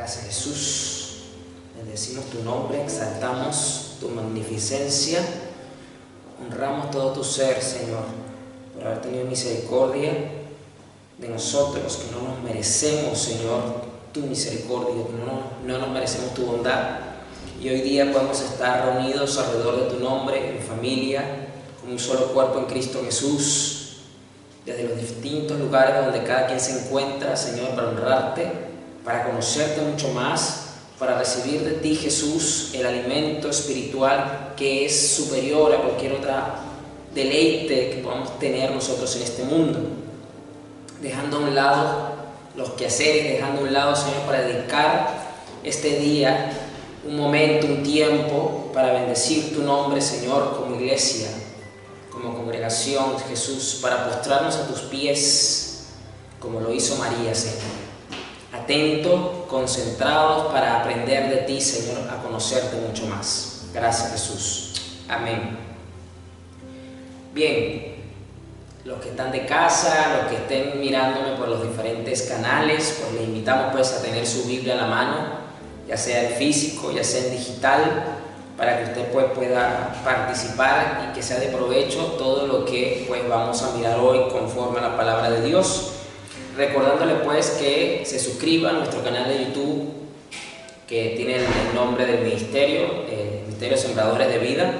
Gracias, Jesús. Bendecimos tu nombre, exaltamos tu magnificencia, honramos todo tu ser, Señor, por haber tenido misericordia de nosotros, que no nos merecemos, Señor, tu misericordia, que no nos merecemos tu bondad. Y hoy día podemos estar reunidos alrededor de tu nombre, en familia, como un solo cuerpo en Cristo Jesús, desde los distintos lugares donde cada quien se encuentra, Señor, para honrarte, para conocerte mucho más, para recibir de ti, Jesús, el alimento espiritual que es superior a cualquier otra deleite que podamos tener nosotros en este mundo. Dejando a un lado los quehaceres, dejando a un lado, Señor, para dedicar este día un momento, un tiempo para bendecir tu nombre, Señor, como iglesia, como congregación, Jesús, para postrarnos a tus pies, como lo hizo María, Señor. Atentos, concentrados para aprender de ti, Señor, a conocerte mucho más. Gracias, Jesús. Amén. Bien, los que están de casa, los que estén mirándome por los diferentes canales, pues les invitamos pues a tener su Biblia a la mano, ya sea en físico, ya sea en digital, para que usted pues pueda participar y que sea de provecho todo lo que pues vamos a mirar hoy conforme a la palabra de Dios. Recordándole pues que se suscriba a nuestro canal de YouTube, que tiene el nombre del ministerio, Ministerio Sembradores de Vida,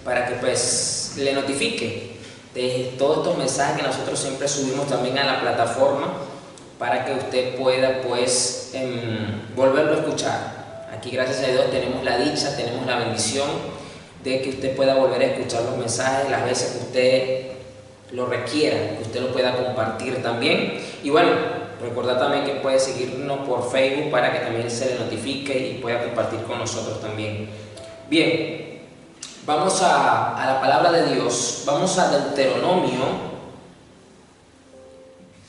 para que pues le notifique de todos estos mensajes que nosotros siempre subimos también a la plataforma, para que usted pueda pues volverlo a escuchar. Aquí, gracias a Dios, tenemos la dicha, tenemos la bendición de que usted pueda volver a escuchar los mensajes las veces que usted lo requiera, que usted lo pueda compartir también. Y bueno, recordad también que puede seguirnos por Facebook para que también se le notifique y pueda compartir con nosotros también. Bien, vamos a la palabra de Dios. Vamos a Deuteronomio,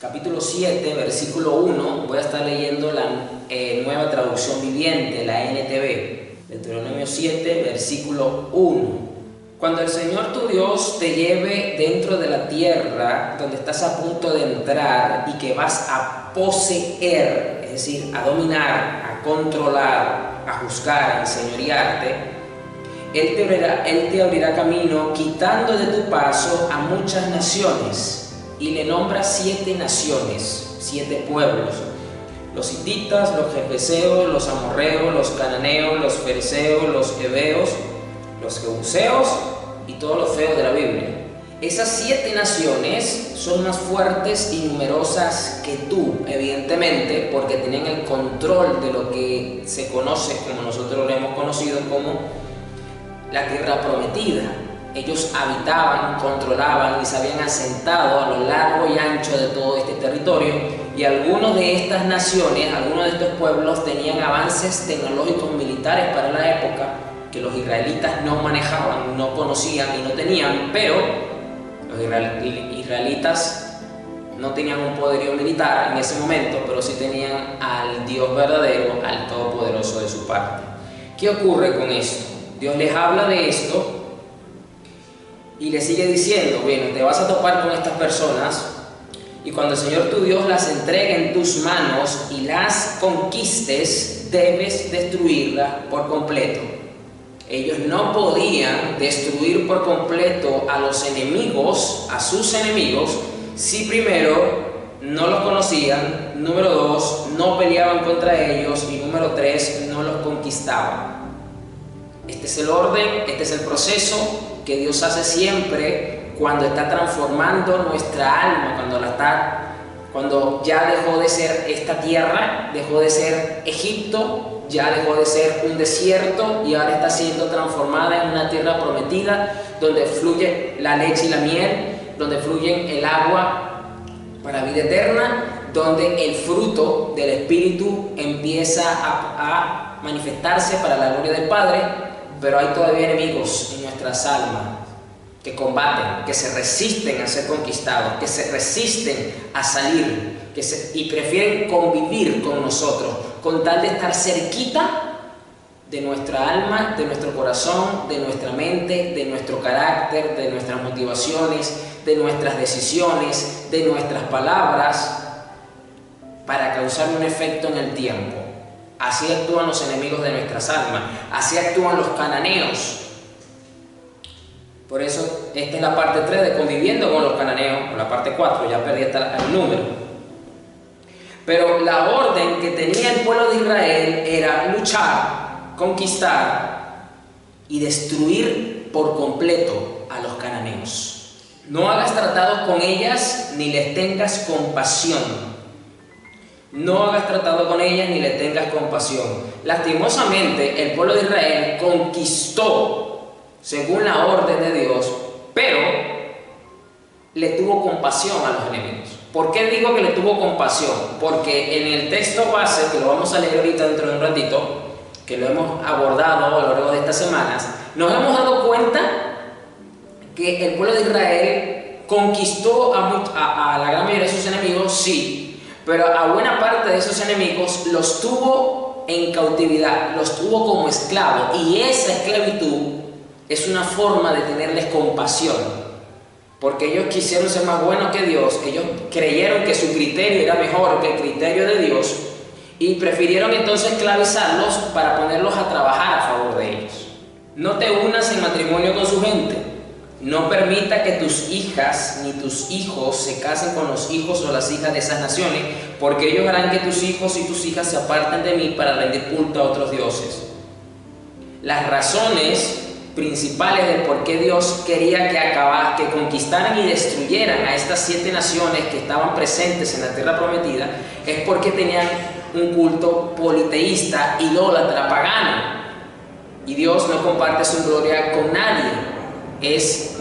capítulo 7, versículo 1. Voy a estar leyendo la nueva traducción viviente, la NTV. Deuteronomio 7, versículo 1. Cuando el Señor tu Dios te lleve dentro de la tierra donde estás a punto de entrar y que vas a poseer, es decir, a dominar, a controlar, a juzgar, a enseñorearte, Él te abrirá camino quitando de tu paso a muchas naciones y le nombra 7 naciones, 7 pueblos: los hititas, los jebuseos, los amorreos, los cananeos, los fereceos, los heveos, los jebuseos y todos los feos de la Biblia. Esas 7 naciones son más fuertes y numerosas que tú, evidentemente, porque tenían el control de lo que se conoce, como nosotros lo hemos conocido, como la tierra prometida. Ellos habitaban, controlaban y se habían asentado a lo largo y ancho de todo este territorio, y algunos de estas naciones, algunos de estos pueblos tenían avances tecnológicos militares para la época que los israelitas no manejaban, no conocían y no tenían, pero los israelitas no tenían un poderío militar en ese momento, pero sí tenían al Dios verdadero, al Todopoderoso de su parte. ¿Qué ocurre con esto? Dios les habla de esto y les sigue diciendo: bueno, te vas a topar con estas personas, y cuando el Señor tu Dios las entregue en tus manos y las conquistes, debes destruirlas por completo. Ellos no podían destruir por completo a los enemigos, a sus enemigos, si primero no los conocían, número 2, no peleaban contra ellos, y número 3, no los conquistaban. Este es el orden, este es el proceso que Dios hace siempre cuando está transformando nuestra alma, cuando ya dejó de ser esta tierra, dejó de ser Egipto, ya dejó de ser un desierto y ahora está siendo transformada en una tierra prometida donde fluye la leche y la miel, donde fluye el agua para vida eterna, donde el fruto del Espíritu empieza a manifestarse para la gloria del Padre. Pero hay todavía enemigos en nuestras almas que combaten, que se resisten a ser conquistados, que se resisten a salir, y prefieren convivir con nosotros, con tal de estar cerquita de nuestra alma, de nuestro corazón, de nuestra mente, de nuestro carácter, de nuestras motivaciones, de nuestras decisiones, de nuestras palabras, para causar un efecto en el tiempo. Así actúan los enemigos de nuestras almas, así actúan los cananeos. Por eso esta es la parte 3 de conviviendo con los cananeos, o la parte 4, ya perdí hasta el número. Pero la orden que tenía el pueblo de Israel era luchar, conquistar y destruir por completo a los cananeos. No hagas tratados con ellas ni les tengas compasión. No hagas tratado con ellas ni le tengas compasión. Lastimosamente, el pueblo de Israel conquistó según la orden de Dios, pero le tuvo compasión a los enemigos. ¿Por qué digo que le tuvo compasión? Porque en el texto base, que lo vamos a leer ahorita dentro de un ratito, que lo hemos abordado a lo largo de estas semanas, nos hemos dado cuenta que el pueblo de Israel conquistó a la gran mayoría de sus enemigos, sí, pero a buena parte de esos enemigos los tuvo en cautividad, los tuvo como esclavos, y esa esclavitud es una forma de tenerles compasión, porque ellos quisieron ser más buenos que Dios, ellos creyeron que su criterio era mejor que el criterio de Dios, y prefirieron entonces esclavizarlos para ponerlos a trabajar a favor de ellos. No te unas en matrimonio con su gente. No permita que tus hijas ni tus hijos se casen con los hijos o las hijas de esas naciones, porque ellos harán que tus hijos y tus hijas se aparten de mí para rendir culto a otros dioses. Las razones principales de por qué Dios quería que conquistaran y destruyeran a estas 7 naciones que estaban presentes en la tierra prometida es porque tenían un culto politeísta, idólatra, pagano, y Dios no comparte su gloria con nadie.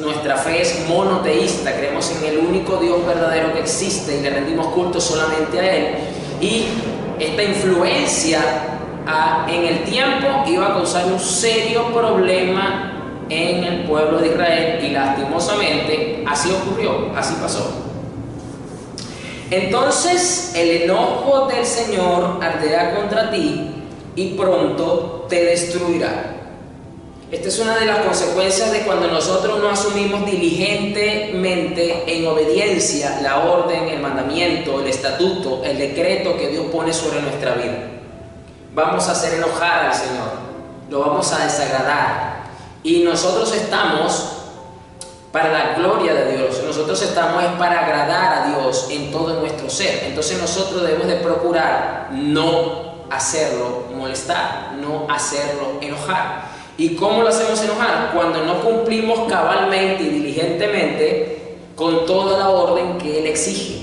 Nuestra fe es monoteísta, creemos en el único Dios verdadero que existe y le rendimos culto solamente a Él, y esta influencia en el tiempo iba a causar un serio problema en el pueblo de Israel, y lastimosamente así ocurrió, así pasó. Entonces el enojo del Señor arderá contra ti y pronto te destruirá. Esta es una de las consecuencias de cuando nosotros no asumimos diligentemente en obediencia la orden, el mandamiento, el estatuto, el decreto que Dios pone sobre nuestra vida. Vamos a hacer enojar al Señor, lo vamos a desagradar, y nosotros estamos para la gloria de Dios, nosotros estamos para agradar a Dios en todo nuestro ser. Entonces nosotros debemos de procurar no hacerlo molestar, no hacerlo enojar. ¿Y cómo lo hacemos enojar? Cuando no cumplimos cabalmente y diligentemente con toda la orden que Él exige.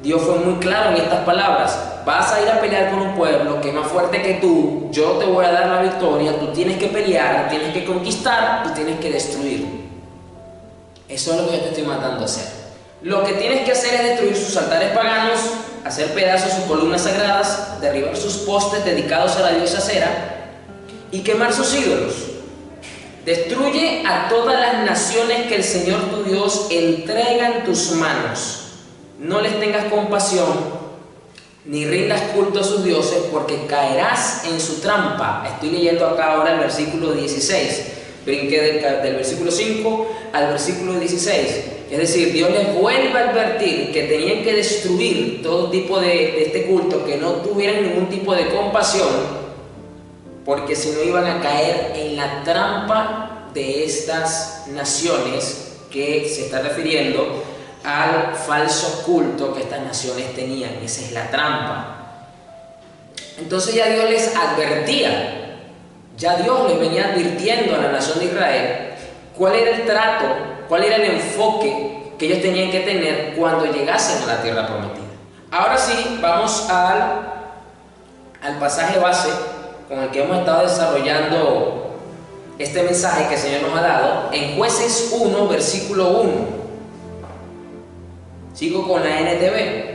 Dios fue muy claro en estas palabras: vas a ir a pelear con un pueblo que es más fuerte que tú, yo te voy a dar la victoria, tú tienes que pelear, tienes que conquistar y tienes que destruir. Eso es lo que yo te estoy mandando a hacer. Lo que tienes que hacer es destruir sus altares paganos, hacer pedazos sus columnas sagradas, derribar sus postes dedicados a la diosa Cera y quemar sus ídolos. Destruye a todas las naciones que el Señor tu Dios entrega en tus manos. No les tengas compasión, ni rindas culto a sus dioses, porque caerás en su trampa. Estoy leyendo acá ahora el versículo 16. Brinqué del versículo 5 al versículo 16. Es decir, Dios les vuelve a advertir que tenían que destruir todo tipo de este culto, que no tuvieran ningún tipo de compasión, porque si no iban a caer en la trampa de estas naciones, que se está refiriendo al falso culto que estas naciones tenían. Esa es la trampa. Entonces ya Dios les advertía, ya Dios les venía advirtiendo a la nación de Israel cuál era el trato, cuál era el enfoque que ellos tenían que tener cuando llegasen a la tierra prometida. Ahora sí, vamos al pasaje base con el que hemos estado desarrollando este mensaje que el Señor nos ha dado, en Jueces 1, versículo 1. Sigo con la NTV.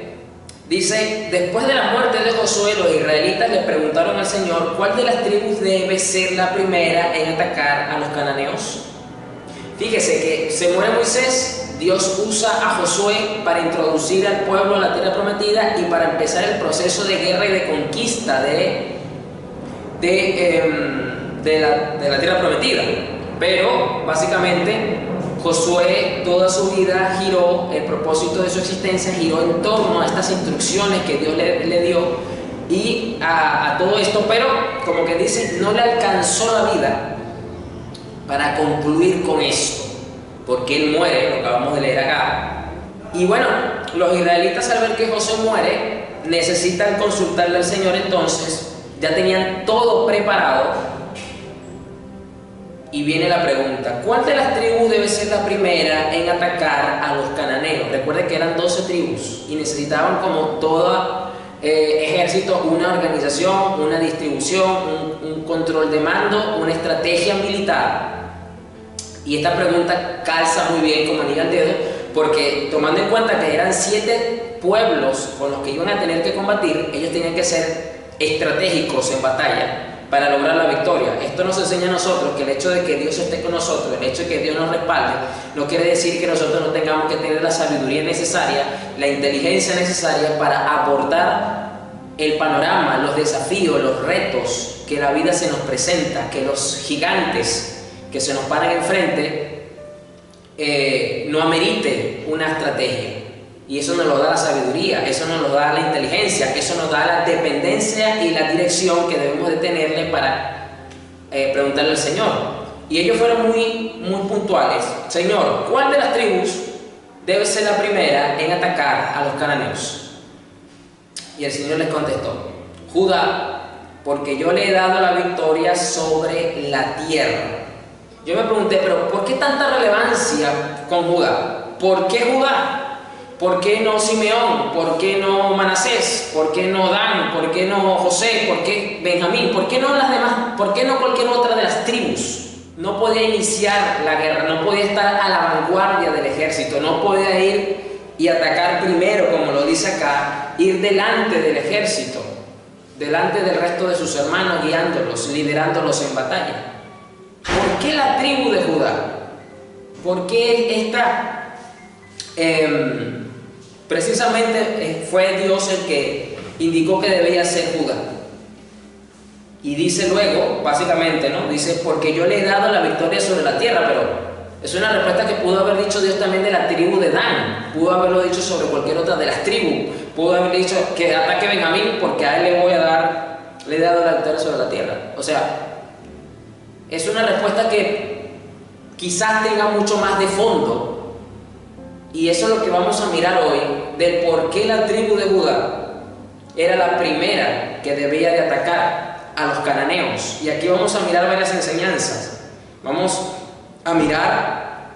Dice: después de la muerte de Josué, los israelitas le preguntaron al Señor cuál de las tribus debe ser la primera en atacar a los cananeos. Fíjese que se muere Moisés, Dios usa a Josué para introducir al pueblo a la tierra prometida y para empezar el proceso de guerra y de conquista de la tierra prometida. Pero básicamente Josué toda su vida giró, el propósito de su existencia giró en torno a estas instrucciones que Dios le dio y a todo esto, pero como que dice, no le alcanzó la vida para concluir con esto, porque él muere, lo acabamos de leer acá. Y bueno, los israelitas al ver que José muere, necesitan consultarle al Señor, entonces ya tenían todo preparado. Y viene la pregunta, ¿cuál de las tribus debe ser la primera en atacar a los cananeos? Recuerden que eran 12 tribus y necesitaban, como todo ejército, una organización, una distribución, un control de mando, una estrategia militar. Y esta pregunta calza muy bien como anillo al dedo, porque tomando en cuenta que eran 7 pueblos con los que iban a tener que combatir, ellos tenían que ser estratégicos en batalla para lograr la victoria. Esto nos enseña a nosotros que el hecho de que Dios esté con nosotros, el hecho de que Dios nos respalde, no quiere decir que nosotros no tengamos que tener la sabiduría necesaria, la inteligencia necesaria para abordar el panorama, los desafíos, los retos que la vida se nos presenta, que los gigantes que se nos paran enfrente no amerite una estrategia. Y eso nos lo da la sabiduría, eso nos lo da la inteligencia, eso nos da la dependencia y la dirección que debemos de tenerle para preguntarle al Señor. Y ellos fueron muy puntuales. Señor, ¿cuál de las tribus debe ser la primera en atacar a los cananeos? Y el Señor les contestó, Judá, porque yo le he dado la victoria sobre la tierra. Yo me pregunté, pero ¿por qué tanta relevancia con Judá? ¿Por qué Judá? ¿Por qué no Simeón? ¿Por qué no Manasés? ¿Por qué no Dan? ¿Por qué no José? ¿Por qué Benjamín? ¿Por qué no las demás? ¿Por qué no cualquier otra de las tribus? No podía iniciar la guerra, no podía estar a la vanguardia del ejército, no podía ir y atacar primero, como lo dice acá, ir delante del ejército, delante del resto de sus hermanos, guiándolos, liderándolos en batalla. ¿Por qué la tribu de Judá? ¿Por qué esta? Precisamente fue Dios el que indicó que debía ser Judá. Y dice luego, básicamente, ¿no? Dice, porque yo le he dado la victoria sobre la tierra, pero es una respuesta que pudo haber dicho Dios también de la tribu de Dan, pudo haberlo dicho sobre cualquier otra de las tribus, pudo haber dicho que ataque Benjamín porque a él le he dado la victoria sobre la tierra. O sea, es una respuesta que quizás tenga mucho más de fondo. Y eso es lo que vamos a mirar hoy, del por qué la tribu de Judá era la primera que debía de atacar a los cananeos. Y aquí vamos a mirar varias enseñanzas. Vamos a mirar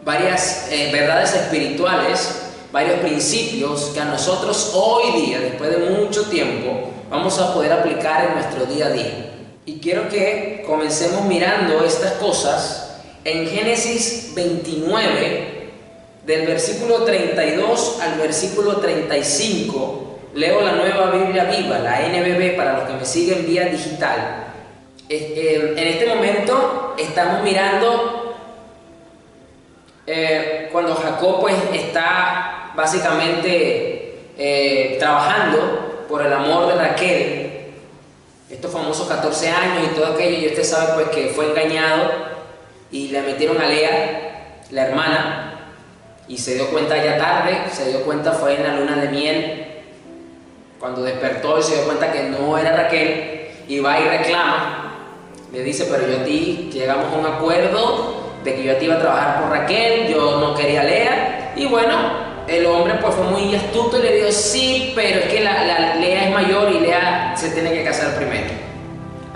varias verdades espirituales, varios principios que a nosotros hoy día, después de mucho tiempo, vamos a poder aplicar en nuestro día a día. Y quiero que comencemos mirando estas cosas en Génesis 29, del versículo 32 al versículo 35, leo la Nueva Biblia Viva, la NBB, para los que me siguen vía digital. En este momento estamos mirando cuando Jacob pues está básicamente trabajando por el amor de Raquel, estos famosos 14 años y todo aquello, y usted sabe pues que fue engañado y le metieron a Lea, la hermana, y se dio cuenta ya tarde, fue en la luna de miel, cuando despertó y se dio cuenta que no era Raquel, y va y reclama, le dice, pero yo a ti llegamos a un acuerdo de que yo a ti iba a trabajar por Raquel, yo no quería a Lea, y bueno, el hombre pues fue muy astuto y le dijo, sí, pero es que la Lea es mayor y Lea se tiene que casar primero,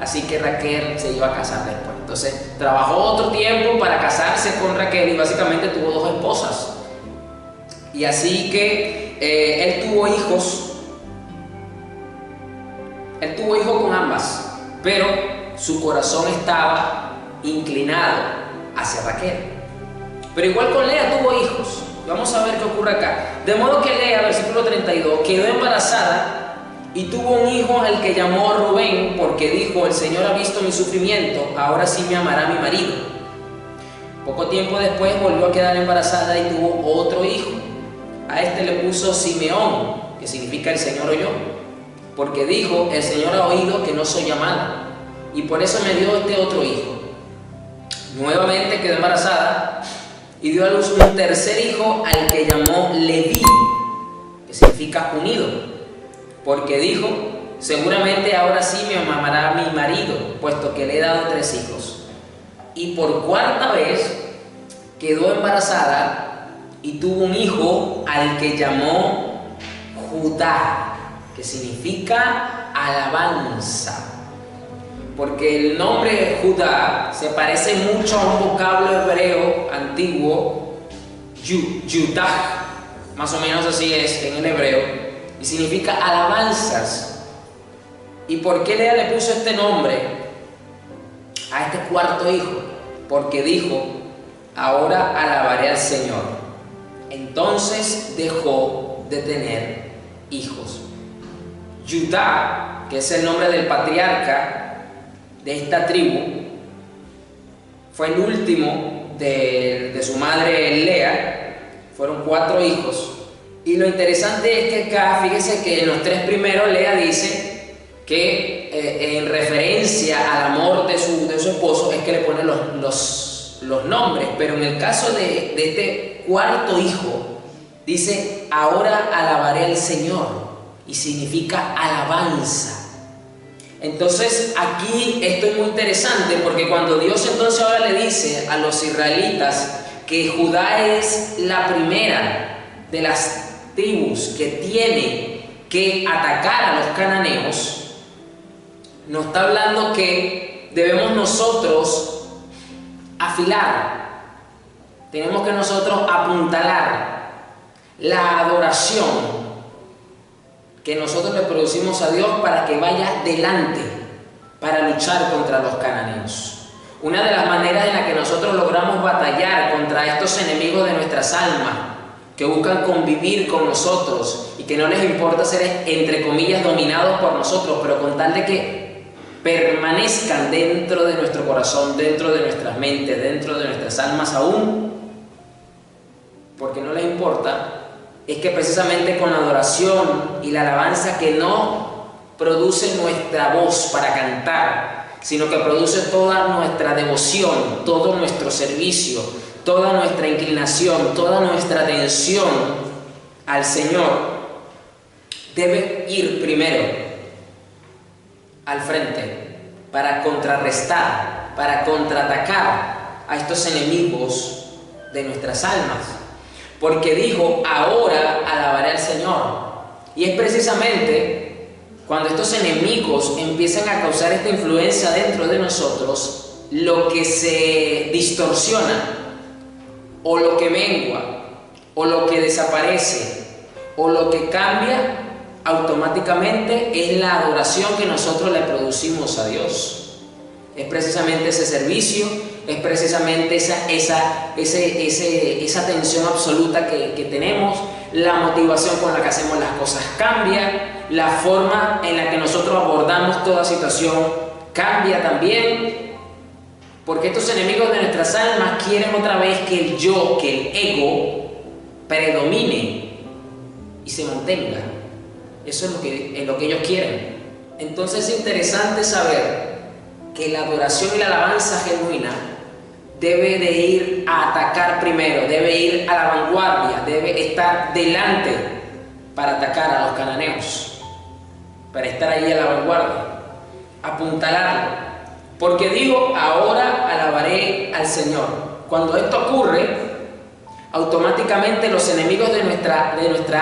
así que Raquel se iba a casar después. Entonces trabajó otro tiempo para casarse con Raquel y básicamente tuvo 2 esposas. Y así que él tuvo hijos con ambas, pero su corazón estaba inclinado hacia Raquel. Pero igual con Lea tuvo hijos. Vamos a ver qué ocurre acá. De modo que Lea, versículo 32, quedó embarazada y tuvo un hijo al que llamó Rubén, porque dijo, el Señor ha visto mi sufrimiento, ahora sí me amará mi marido. Poco tiempo después volvió a quedar embarazada y tuvo otro hijo. A este le puso Simeón, que significa el Señor oyó, porque dijo, el Señor ha oído que no soy llamada, y por eso me dio este otro hijo. Nuevamente quedó embarazada y dio a luz un tercer hijo al que llamó Leví, que significa unido, porque dijo, seguramente ahora sí me amará mi marido, puesto que le he dado 3 hijos. Y por cuarta vez quedó embarazada y tuvo un hijo al que llamó Judá, que significa alabanza. Porque el nombre Judá se parece mucho a un vocablo hebreo antiguo, Yudah, más o menos así es en el hebreo, y significa alabanzas. ¿Y por qué Lea le puso este nombre a este cuarto hijo? Porque dijo: ahora alabaré al Señor. Entonces dejó de tener hijos. Judá, que es el nombre del patriarca de esta tribu, fue el último de su madre Lea. Fueron 4 hijos. Y lo interesante es que acá, fíjese que en los 3 primeros Lea dice que en referencia al amor de su esposo es que le pone los nombres, pero en el caso de este cuarto hijo dice: ahora alabaré al Señor, y significa alabanza. Entonces aquí esto es muy interesante, porque cuando Dios entonces ahora le dice a los israelitas que Judá es la primera de las tribus que tiene que atacar a los cananeos, nos está hablando que debemos nosotros afilar, tenemos que nosotros apuntalar la adoración que nosotros le producimos a Dios para que vaya delante para luchar contra los cananeos. Una de las maneras en las que nosotros logramos batallar contra estos enemigos de nuestras almas, que buscan convivir con nosotros y que no les importa ser, entre comillas, dominados por nosotros, pero con tal de que permanezcan dentro de nuestro corazón, dentro de nuestras mentes, dentro de nuestras almas aún, porque no les importa, es que precisamente con la adoración y la alabanza que no produce nuestra voz para cantar, sino que produce toda nuestra devoción, todo nuestro servicio, toda nuestra inclinación, toda nuestra atención al Señor, debe ir primero al frente para contrarrestar, para contraatacar a estos enemigos de nuestras almas. Porque dijo: ahora alabaré al Señor. Y es precisamente cuando estos enemigos empiezan a causar esta influencia dentro de nosotros, lo que se distorsiona, o lo que mengua, o lo que desaparece, o lo que cambia automáticamente, es la adoración que nosotros le producimos a Dios. Es precisamente ese servicio, es precisamente esa atención absoluta que tenemos, la motivación con la que hacemos las cosas cambia, la forma en la que nosotros abordamos toda situación cambia también, porque estos enemigos de nuestras almas quieren otra vez que el yo, que el ego predomine y se mantenga. Eso es lo que ellos quieren. Entonces es interesante saber que la adoración y la alabanza genuina debe de ir a atacar primero, debe ir a la vanguardia, debe estar delante para atacar a los cananeos, para estar ahí a la vanguardia, apuntalarlo, porque digo: ahora alabaré al Señor. Cuando esto ocurre, automáticamente los enemigos de nuestra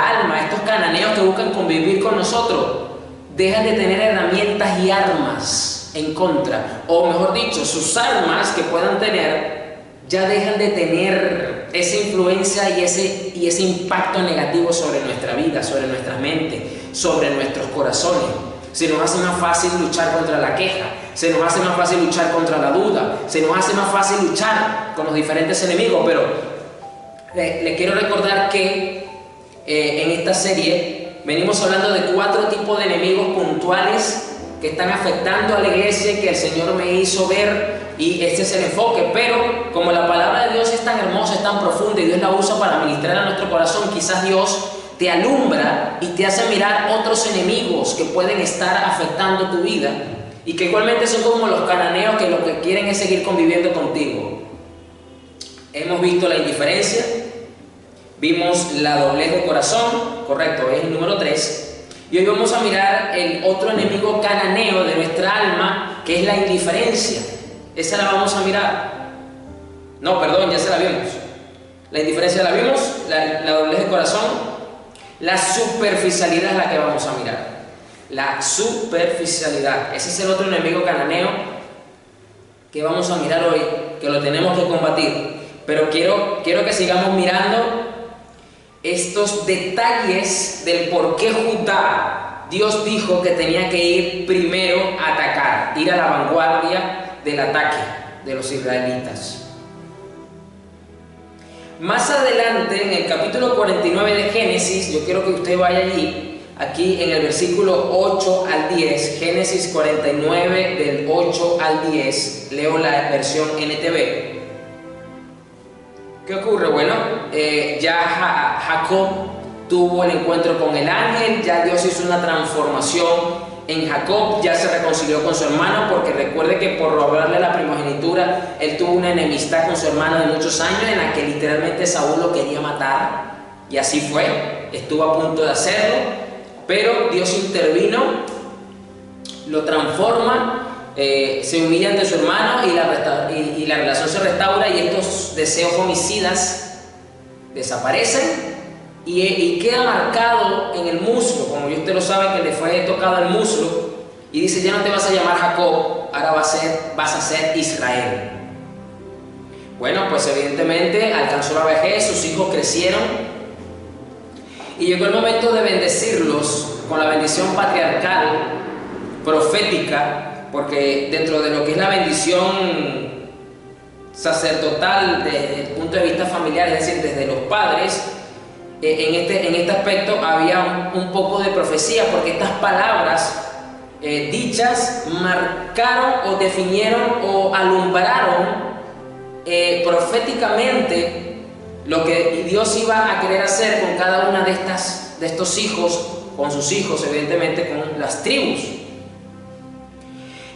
alma, estos cananeos que buscan convivir con nosotros, dejan de tener herramientas y armas en contra, o mejor dicho, sus armas que puedan tener ya dejan de tener esa influencia y ese impacto negativo sobre nuestra vida, sobre nuestra mente, sobre nuestros corazones. Se nos hace más fácil luchar contra la queja, se nos hace más fácil luchar contra la duda, se nos hace más fácil luchar con los diferentes enemigos. Pero les quiero recordar que en esta serie venimos hablando de 4 tipos de enemigos puntuales que están afectando a la iglesia y que el Señor me hizo ver, y este es el enfoque. Pero como la palabra de Dios es tan hermosa, es tan profunda y Dios la usa para ministrar a nuestro corazón, quizás Dios te alumbra y te hace mirar otros enemigos que pueden estar afectando tu vida y que igualmente son como los cananeos, que lo que quieren es seguir conviviendo contigo. Hemos visto la indiferencia, vimos la doblez de corazón, correcto, es el número 3. Y hoy vamos a mirar el otro enemigo cananeo de nuestra alma, que es la indiferencia. Esa la vamos a mirar. No, perdón, ya se la vimos. La indiferencia la vimos, la doblez de corazón. La superficialidad es la que vamos a mirar. La superficialidad. Ese es el otro enemigo cananeo que vamos a mirar hoy, que lo tenemos que combatir. Pero quiero que sigamos mirando estos detalles del por qué Judá, Dios dijo que tenía que ir primero a atacar, ir a la vanguardia del ataque de los israelitas. Más adelante, en el capítulo 49 de Génesis, yo quiero que usted vaya allí, aquí en el versículo 8 al 10, Génesis 49 del 8 al 10, leo la versión NTV. ¿Qué ocurre? Bueno, ya Jacob tuvo el encuentro con el ángel, ya Dios hizo una transformación en Jacob, ya se reconcilió con su hermano, porque recuerde que por robarle la primogenitura, él tuvo una enemistad con su hermano de muchos años, en la que literalmente Saúl lo quería matar, y así fue, estuvo a punto de hacerlo, pero Dios intervino, lo transforma, se humilla ante su hermano y la relación se restaura, y estos deseos homicidas desaparecen y queda marcado en el muslo, como usted lo sabe, que le fue tocado el muslo, y dice: ya no te vas a llamar Jacob, ahora vas a ser Israel. Bueno, pues evidentemente alcanzó la vejez, sus hijos crecieron y llegó el momento de bendecirlos con la bendición patriarcal, profética, porque dentro de lo que es la bendición sacerdotal desde el punto de vista familiar, es decir, desde los padres, en este aspecto había un poco de profecía, porque estas palabras dichas marcaron o definieron o alumbraron proféticamente lo que Dios iba a querer hacer con cada una de estos hijos, con sus hijos, evidentemente, con las tribus.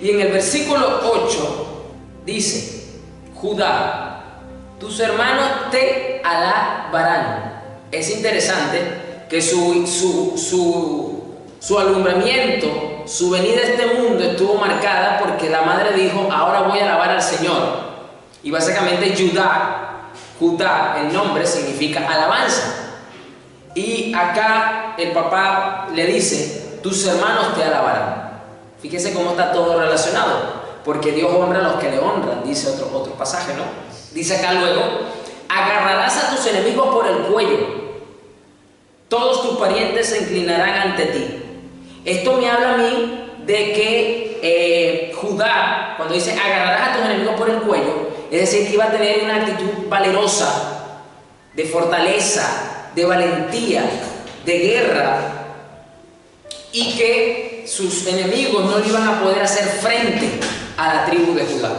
Y en el versículo 8 dice: Judá, tus hermanos te alabarán. Es interesante que su alumbramiento, su venida a este mundo estuvo marcada porque la madre dijo: ahora voy a alabar al Señor. Y básicamente Judá, el nombre significa alabanza. Y acá el papá le dice: tus hermanos te alabarán. Fíjese cómo está todo relacionado, porque Dios honra a los que le honran, dice otro pasaje, ¿no? Dice acá luego: agarrarás a tus enemigos por el cuello, todos tus parientes se inclinarán ante ti. Esto me habla a mí de que Judá, cuando dice agarrarás a tus enemigos por el cuello, es decir, que iba a tener una actitud valerosa, de fortaleza, de valentía, de guerra, y que sus enemigos no le iban a poder hacer frente a la tribu de Judá.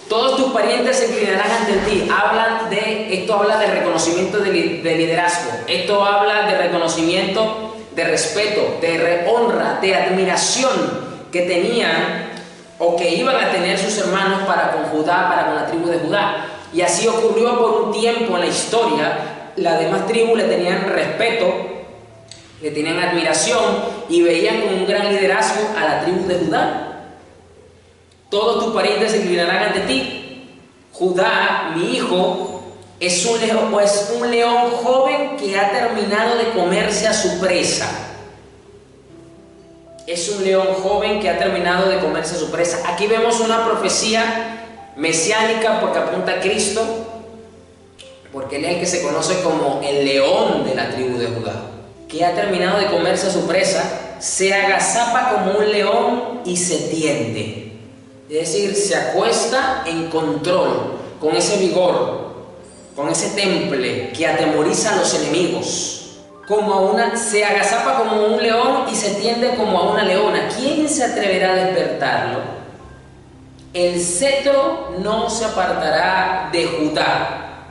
Todos tus parientes se inclinarán ante ti. Esto habla de reconocimiento de liderazgo. Esto habla de reconocimiento, de respeto, de honra, de admiración que tenían o que iban a tener sus hermanos para con Judá, para con la tribu de Judá. Y así ocurrió por un tiempo en la historia. Las demás tribus le tenían respeto, le tenían admiración y veían con un gran liderazgo a la tribu de Judá. Todos tus parientes se inclinarán ante ti. Judá, mi hijo, es un león joven que ha terminado de comerse a su presa. Es un león joven que ha terminado de comerse a su presa. Aquí vemos una profecía mesiánica porque apunta a Cristo, porque él es el que se conoce como el león de la tribu de Judá, que ha terminado de comerse a su presa, se agazapa como un león y se tiende. Es decir, se acuesta en control, con ese vigor, con ese temple que atemoriza a los enemigos. Se agazapa como un león y se tiende como a una leona. ¿Quién se atreverá a despertarlo? El cetro no se apartará de Judá.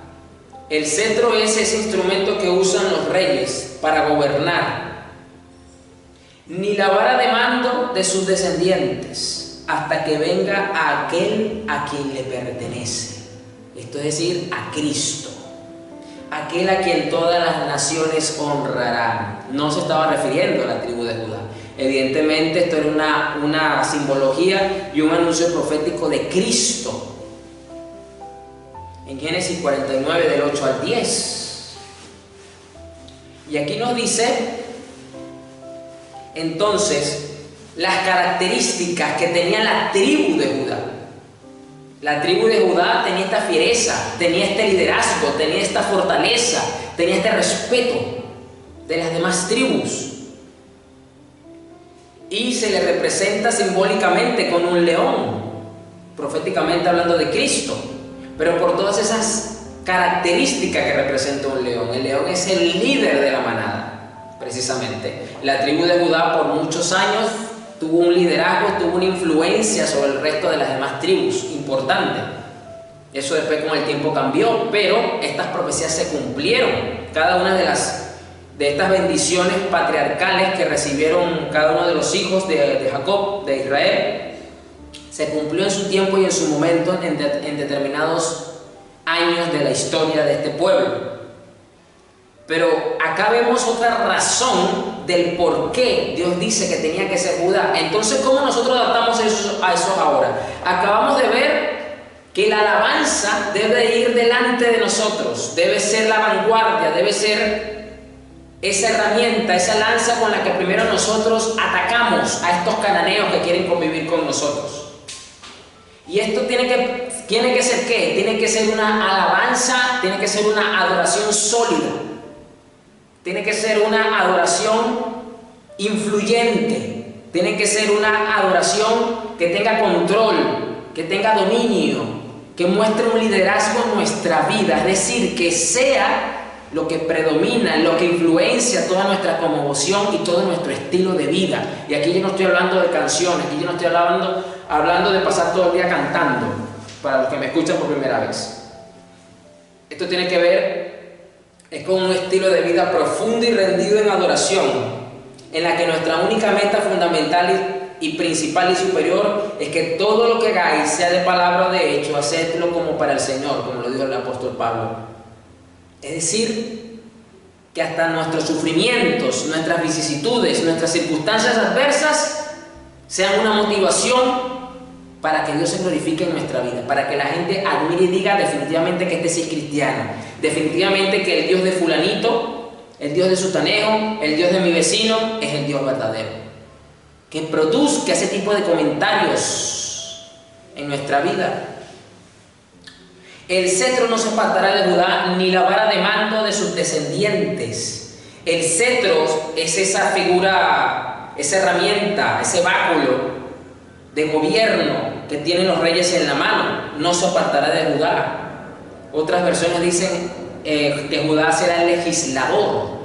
El cetro es ese instrumento que usan los reyes para gobernar. Ni la vara de mando de sus descendientes, hasta que venga aquel a quien le pertenece. Esto es decir, a Cristo. aquel a quien todas las naciones honrarán. No se estaba refiriendo a la tribu de Judá. Evidentemente esto era una simbología y un anuncio profético de Cristo. En Génesis 49 del 8 al 10. Y aquí nos dice entonces las características que tenía la tribu de Judá. La tribu de Judá tenía esta fiereza, tenía este liderazgo, tenía esta fortaleza, tenía este respeto de las demás tribus. Y se le representa simbólicamente con un león, proféticamente hablando de Cristo, pero por todas esas características que representa un león. El león es el líder de la manada, precisamente. La tribu de Judá por muchos años tuvo un liderazgo, tuvo una influencia sobre el resto de las demás tribus, importante. Eso después con el tiempo cambió, pero estas profecías se cumplieron. Cada una de estas bendiciones patriarcales que recibieron cada uno de los hijos de Jacob, de Israel, se cumplió en su tiempo y en su momento en determinados años de la historia de este pueblo. Pero acá vemos otra razón del por qué Dios dice que tenía que ser Judá. Entonces, ¿cómo nosotros adaptamos a eso ahora? Acabamos de ver que la alabanza debe ir delante de nosotros, debe ser la vanguardia, debe ser esa herramienta, esa lanza con la que primero nosotros atacamos a estos cananeos que quieren convivir con nosotros. Y esto tiene que ser ¿qué? Tiene que ser una alabanza, tiene que ser una adoración sólida, tiene que ser una adoración influyente, tiene que ser una adoración que tenga control, que tenga dominio, que muestre un liderazgo en nuestra vida, es decir, que sea lo que predomina, lo que influencia toda nuestra cosmovisión y todo nuestro estilo de vida. Y aquí yo no estoy hablando de canciones, aquí yo no estoy hablando de pasar todo el día cantando, para los que me escuchan por primera vez. Esto tiene que ver con un estilo de vida profundo y rendido en adoración, en la que nuestra única meta fundamental y principal y superior es que todo lo que hagáis, sea de palabra o de hecho, hacedlo como para el Señor, como lo dijo el apóstol Pablo. Es decir, que hasta nuestros sufrimientos, nuestras vicisitudes, nuestras circunstancias adversas sean una motivación para que Dios se glorifique en nuestra vida, para que la gente admire y diga definitivamente que este sí es cristiano, definitivamente que el Dios de fulanito, el Dios de sutanejo, el Dios de mi vecino es el Dios verdadero. Que produzca ese tipo de comentarios en nuestra vida. El cetro no se apartará de Judá, ni la vara de mando de sus descendientes. El cetro es esa figura, esa herramienta, ese báculo de gobierno que tienen los reyes en la mano. No se apartará de Judá. Otras versiones dicen que Judá será el legislador.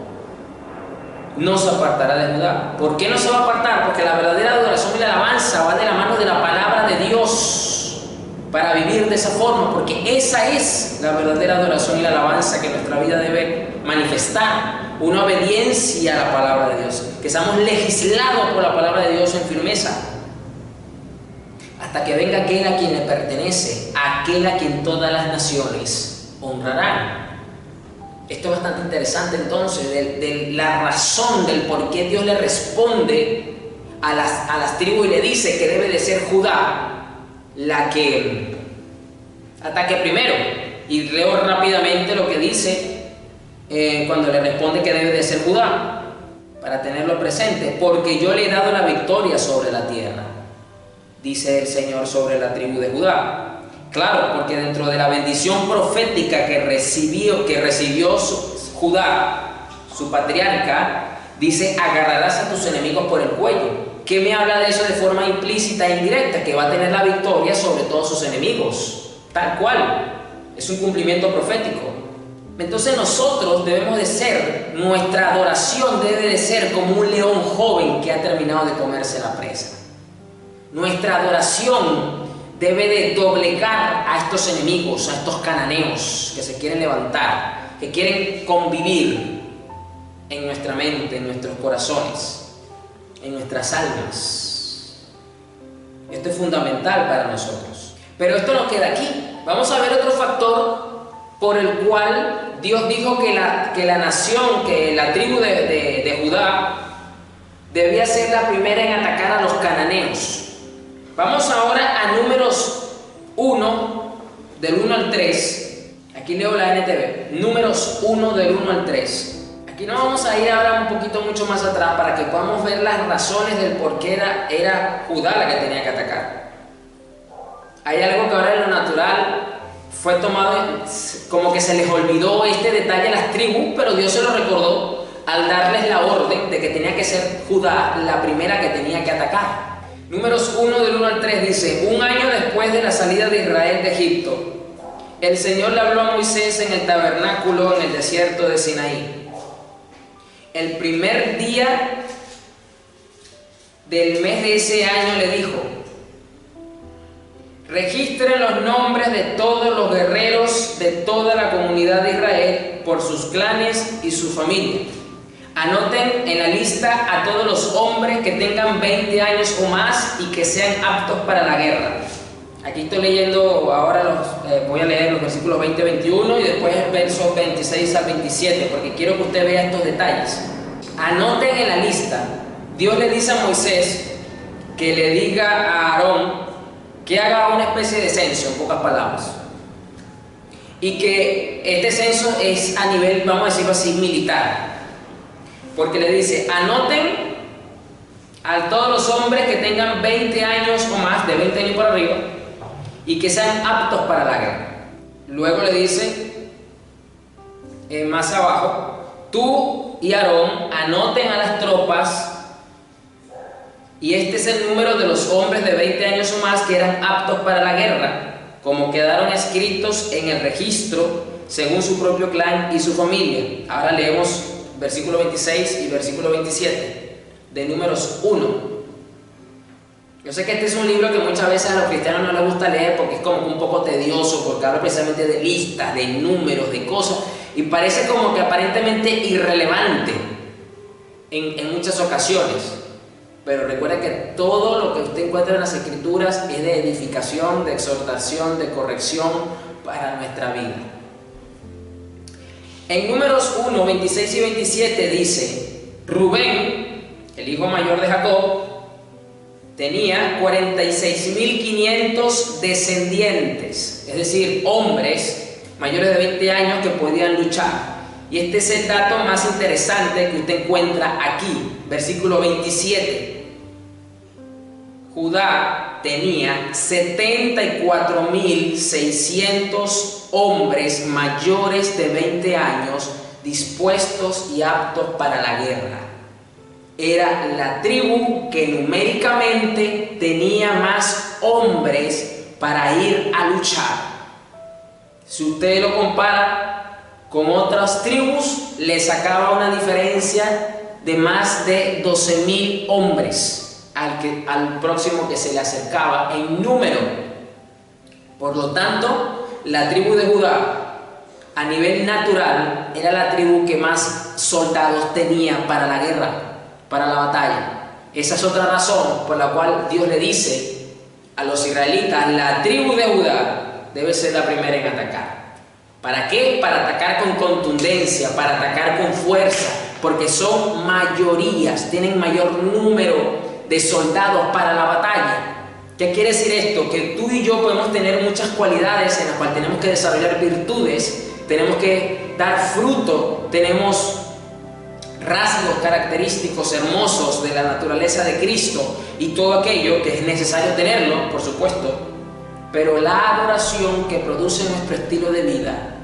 No se apartará de Judá. ¿Por qué no se va a apartar? Porque la verdadera adoración y la alabanza va de la mano de la palabra de Dios, para vivir de esa forma, porque esa es la verdadera adoración y la alabanza que nuestra vida debe manifestar, una obediencia a la palabra de Dios, que seamos legislados por la palabra de Dios en firmeza, hasta que venga aquel a quien le pertenece, aquel a quien todas las naciones honrarán. Esto es bastante interesante entonces, de la razón del por qué Dios le responde a las tribus y le dice que debe de ser Judá la que ataque primero. Y leo rápidamente lo que dice cuando le responde que debe de ser Judá, para tenerlo presente. Porque yo le he dado la victoria sobre la tierra, dice el Señor sobre la tribu de Judá. Claro, porque dentro de la bendición profética que recibió Judá, su patriarca, dice: agarrarás a tus enemigos por el cuello. ¿Qué me habla de eso de forma implícita e indirecta? Que va a tener la victoria sobre todos sus enemigos, tal cual. Es un cumplimiento profético. Entonces nosotros debemos de ser, nuestra adoración debe de ser como un león joven que ha terminado de comerse la presa. Nuestra adoración debe de doblegar a estos enemigos, a estos cananeos que se quieren levantar, que quieren convivir en nuestra mente, en nuestros corazones, en nuestras almas. Esto es fundamental para nosotros. Pero esto no queda aquí. Vamos a ver otro factor por el cual Dios dijo que la nación, que la tribu de Judá debía ser la primera en atacar a los cananeos. Vamos ahora a Números 1, del 1 al 3. Aquí leo la NTV. Números 1, del 1 al 3. Aquí nos vamos a ir ahora un poquito mucho más atrás para que podamos ver las razones del por qué era Judá la que tenía que atacar. Hay algo que ahora en lo natural fue tomado, como que se les olvidó este detalle a las tribus, pero Dios se lo recordó al darles la orden de que tenía que ser Judá la primera que tenía que atacar. Números 1 del 1 al 3 dice: un año después de la salida de Israel de Egipto, el Señor le habló a Moisés en el tabernáculo en el desierto de Sinaí. El primer día del mes de ese año le dijo: registren los nombres de todos los guerreros de toda la comunidad de Israel por sus clanes y su familia. Anoten en la lista a todos los hombres que tengan 20 años o más y que sean aptos para la guerra. Aquí estoy leyendo ahora voy a leer los versículos 20 21 y después versos 26 al 27, porque quiero que usted vea estos detalles. Anoten en la lista. Dios le dice a Moisés que le diga a Aarón que haga una especie de censo, en pocas palabras, y que este censo es a nivel, vamos a decirlo así, militar, porque le dice: anoten a todos los hombres que tengan 20 años o más, de 20 años para arriba, y que sean aptos para la guerra. Luego le dice, más abajo: tú y Aarón anoten a las tropas, y este es el número de los hombres de 20 años o más que eran aptos para la guerra, como quedaron escritos en el registro según su propio clan y su familia. Ahora leemos versículo 26 y versículo 27 de Números 1. Yo sé que este es un libro que muchas veces a los cristianos no les gusta leer porque es como un poco tedioso, porque habla precisamente de listas, de números, de cosas, y parece como que aparentemente irrelevante en muchas ocasiones. Pero recuerda que todo lo que usted encuentra en las Escrituras es de edificación, de exhortación, de corrección para nuestra vida. En Números 1, 26 y 27 dice: Rubén, el hijo mayor de Jacob, tenía 46.500 descendientes, es decir, hombres mayores de 20 años que podían luchar. Y este es el dato más interesante que usted encuentra aquí, versículo 27. Judá tenía 74.600 hombres mayores de 20 años dispuestos y aptos para la guerra. Era la tribu que numéricamente tenía más hombres para ir a luchar. Si usted lo compara con otras tribus, le sacaba una diferencia de más de 12.000 hombres al próximo que se le acercaba en número. Por lo tanto, la tribu de Judá, a nivel natural, era la tribu que más soldados tenía para la guerra, para la batalla. Esa es otra razón por la cual Dios le dice a los israelitas: la tribu de Judá debe ser la primera en atacar. ¿Para qué? Para atacar con contundencia, para atacar con fuerza, porque son mayorías, tienen mayor número de soldados para la batalla. ¿Qué quiere decir esto? Que tú y yo podemos tener muchas cualidades en las cuales tenemos que desarrollar virtudes, tenemos que dar fruto, tenemos rasgos característicos hermosos de la naturaleza de Cristo y todo aquello que es necesario tenerlo, por supuesto, pero la adoración que produce nuestro estilo de vida,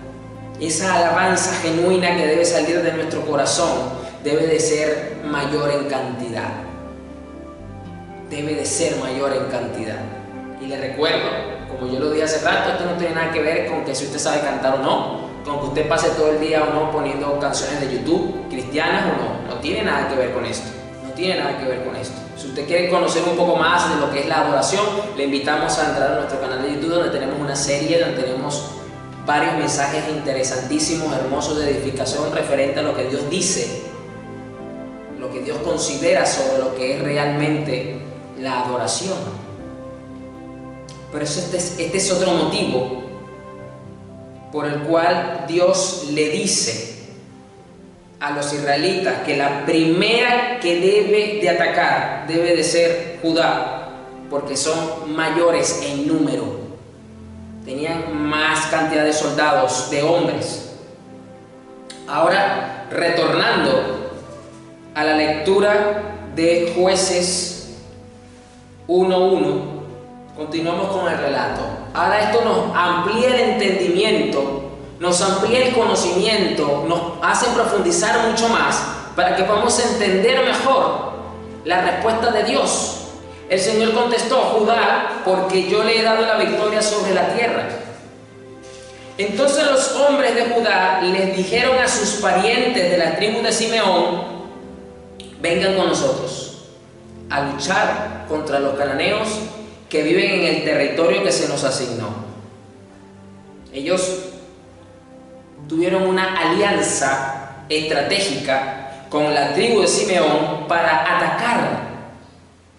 esa alabanza genuina que debe salir de nuestro corazón, debe de ser mayor en cantidad. Debe de ser mayor en cantidad. Y le recuerdo, como yo lo dije hace rato, esto no tiene nada que ver con que si usted sabe cantar o no, con que usted pase todo el día o no poniendo canciones de YouTube cristianas o no. No tiene nada que ver con esto. No tiene nada que ver con esto. Si usted quiere conocer un poco más de lo que es la adoración, le invitamos a entrar a nuestro canal de YouTube, donde tenemos una serie, donde tenemos varios mensajes interesantísimos, hermosos de edificación referente a lo que Dios dice, lo que Dios considera sobre lo que es realmente la adoración. Pero este es otro motivo por el cual Dios le dice a los israelitas que la primera que debe de atacar debe de ser Judá, porque son mayores en número, tenían más cantidad de soldados, de hombres. Ahora, retornando a la lectura de Jueces 1:1, continuamos con el relato. Ahora esto nos amplía el entendimiento, nos amplía el conocimiento, nos hace profundizar mucho más para que podamos entender mejor la respuesta de Dios. El Señor contestó: Judá, porque yo le he dado la victoria sobre la tierra. Entonces los hombres de Judá les dijeron a sus parientes de la tribu de Simeón: vengan con nosotros a luchar contra los cananeos que viven en el territorio que se nos asignó. Ellos tuvieron una alianza estratégica con la tribu de Simeón para atacar,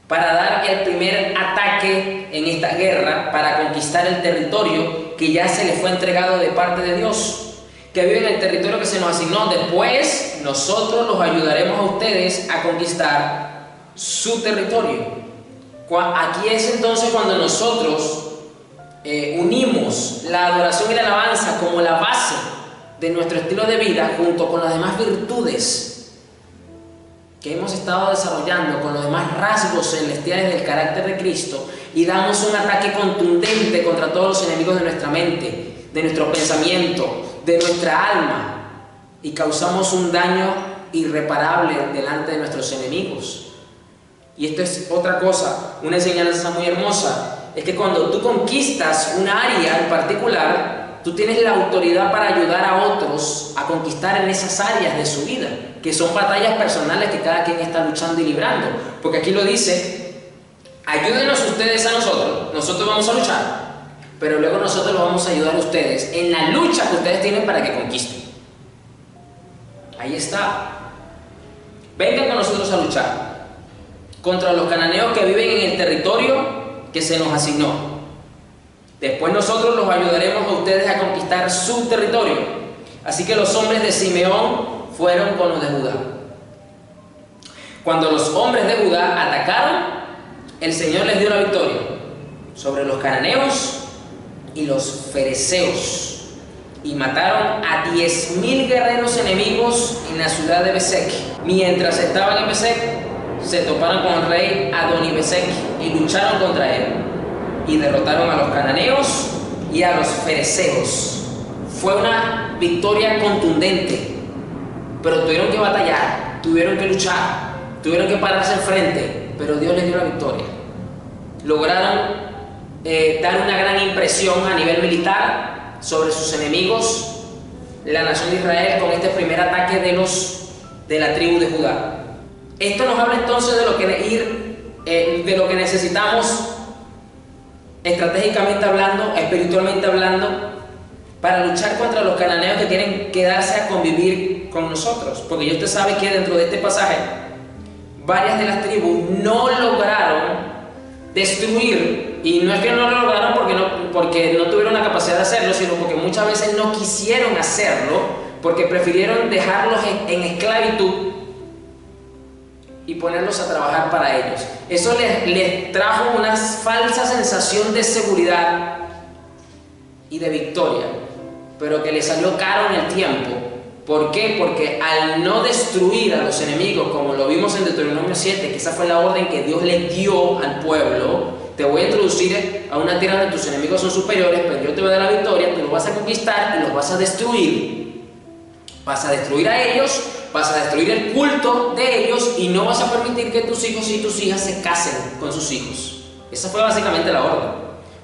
para dar el primer ataque en esta guerra, para conquistar el territorio que ya se les fue entregado de parte de Dios, que vive en el territorio que se nos asignó. Después nosotros los ayudaremos a ustedes a conquistar su territorio. Aquí es entonces cuando nosotros unimos la adoración y la alabanza como la base de nuestro estilo de vida, junto con las demás virtudes que hemos estado desarrollando, con los demás rasgos celestiales del carácter de Cristo, y damos un ataque contundente contra todos los enemigos de nuestra mente, de nuestro pensamiento, de nuestra alma, y causamos un daño irreparable delante de nuestros enemigos. Y esto es otra cosa, una enseñanza muy hermosa, es que cuando tú conquistas una área en particular, tú tienes la autoridad para ayudar a otros a conquistar en esas áreas de su vida, que son batallas personales que cada quien está luchando y librando. Porque aquí lo dice: ayúdenos ustedes a nosotros, nosotros vamos a luchar, pero luego nosotros los vamos a ayudar a ustedes en la lucha que ustedes tienen para que conquisten. Ahí está. Vengan con nosotros a luchar contra los cananeos que viven en el territorio que se nos asignó. Después nosotros los ayudaremos a ustedes a conquistar su territorio. Así que los hombres de Simeón fueron con los de Judá. Cuando los hombres de Judá atacaron, el Señor les dio la victoria sobre los cananeos y los fereceos, y mataron a 10.000 guerreros enemigos en la ciudad de Besek. Mientras estaban en Besek, se toparon con el rey Adoni-Besek y lucharon contra él, y derrotaron a los cananeos y a los fereceos. Fue una victoria contundente, pero tuvieron que batallar, tuvieron que luchar, tuvieron que pararse al frente, pero Dios les dio la victoria. Lograron dar una gran impresión a nivel militar sobre sus enemigos, la nación de Israel, con este primer ataque de la tribu de Judá. Esto nos habla entonces de lo que necesitamos estratégicamente hablando, espiritualmente hablando, para luchar contra los cananeos que quieren quedarse a convivir con nosotros. Porque usted sabe que dentro de este pasaje, varias de las tribus no lograron destruir, y no es que no lo lograron porque no tuvieron la capacidad de hacerlo, sino porque muchas veces no quisieron hacerlo, porque prefirieron dejarlos en esclavitud y ponerlos a trabajar para ellos. Eso les trajo una falsa sensación de seguridad y de victoria, pero que les salió caro en el tiempo. ¿Por qué? Porque al no destruir a los enemigos, como lo vimos en Deuteronomio 7, que esa fue la orden que Dios les dio al pueblo: te voy a introducir a una tierra donde tus enemigos son superiores, pero yo te voy a dar la victoria, tú los vas a conquistar y los vas a destruir. Vas a destruir a ellos, vas a destruir el culto de ellos, y no vas a permitir que tus hijos y tus hijas se casen con sus hijos. Esa fue básicamente la orden.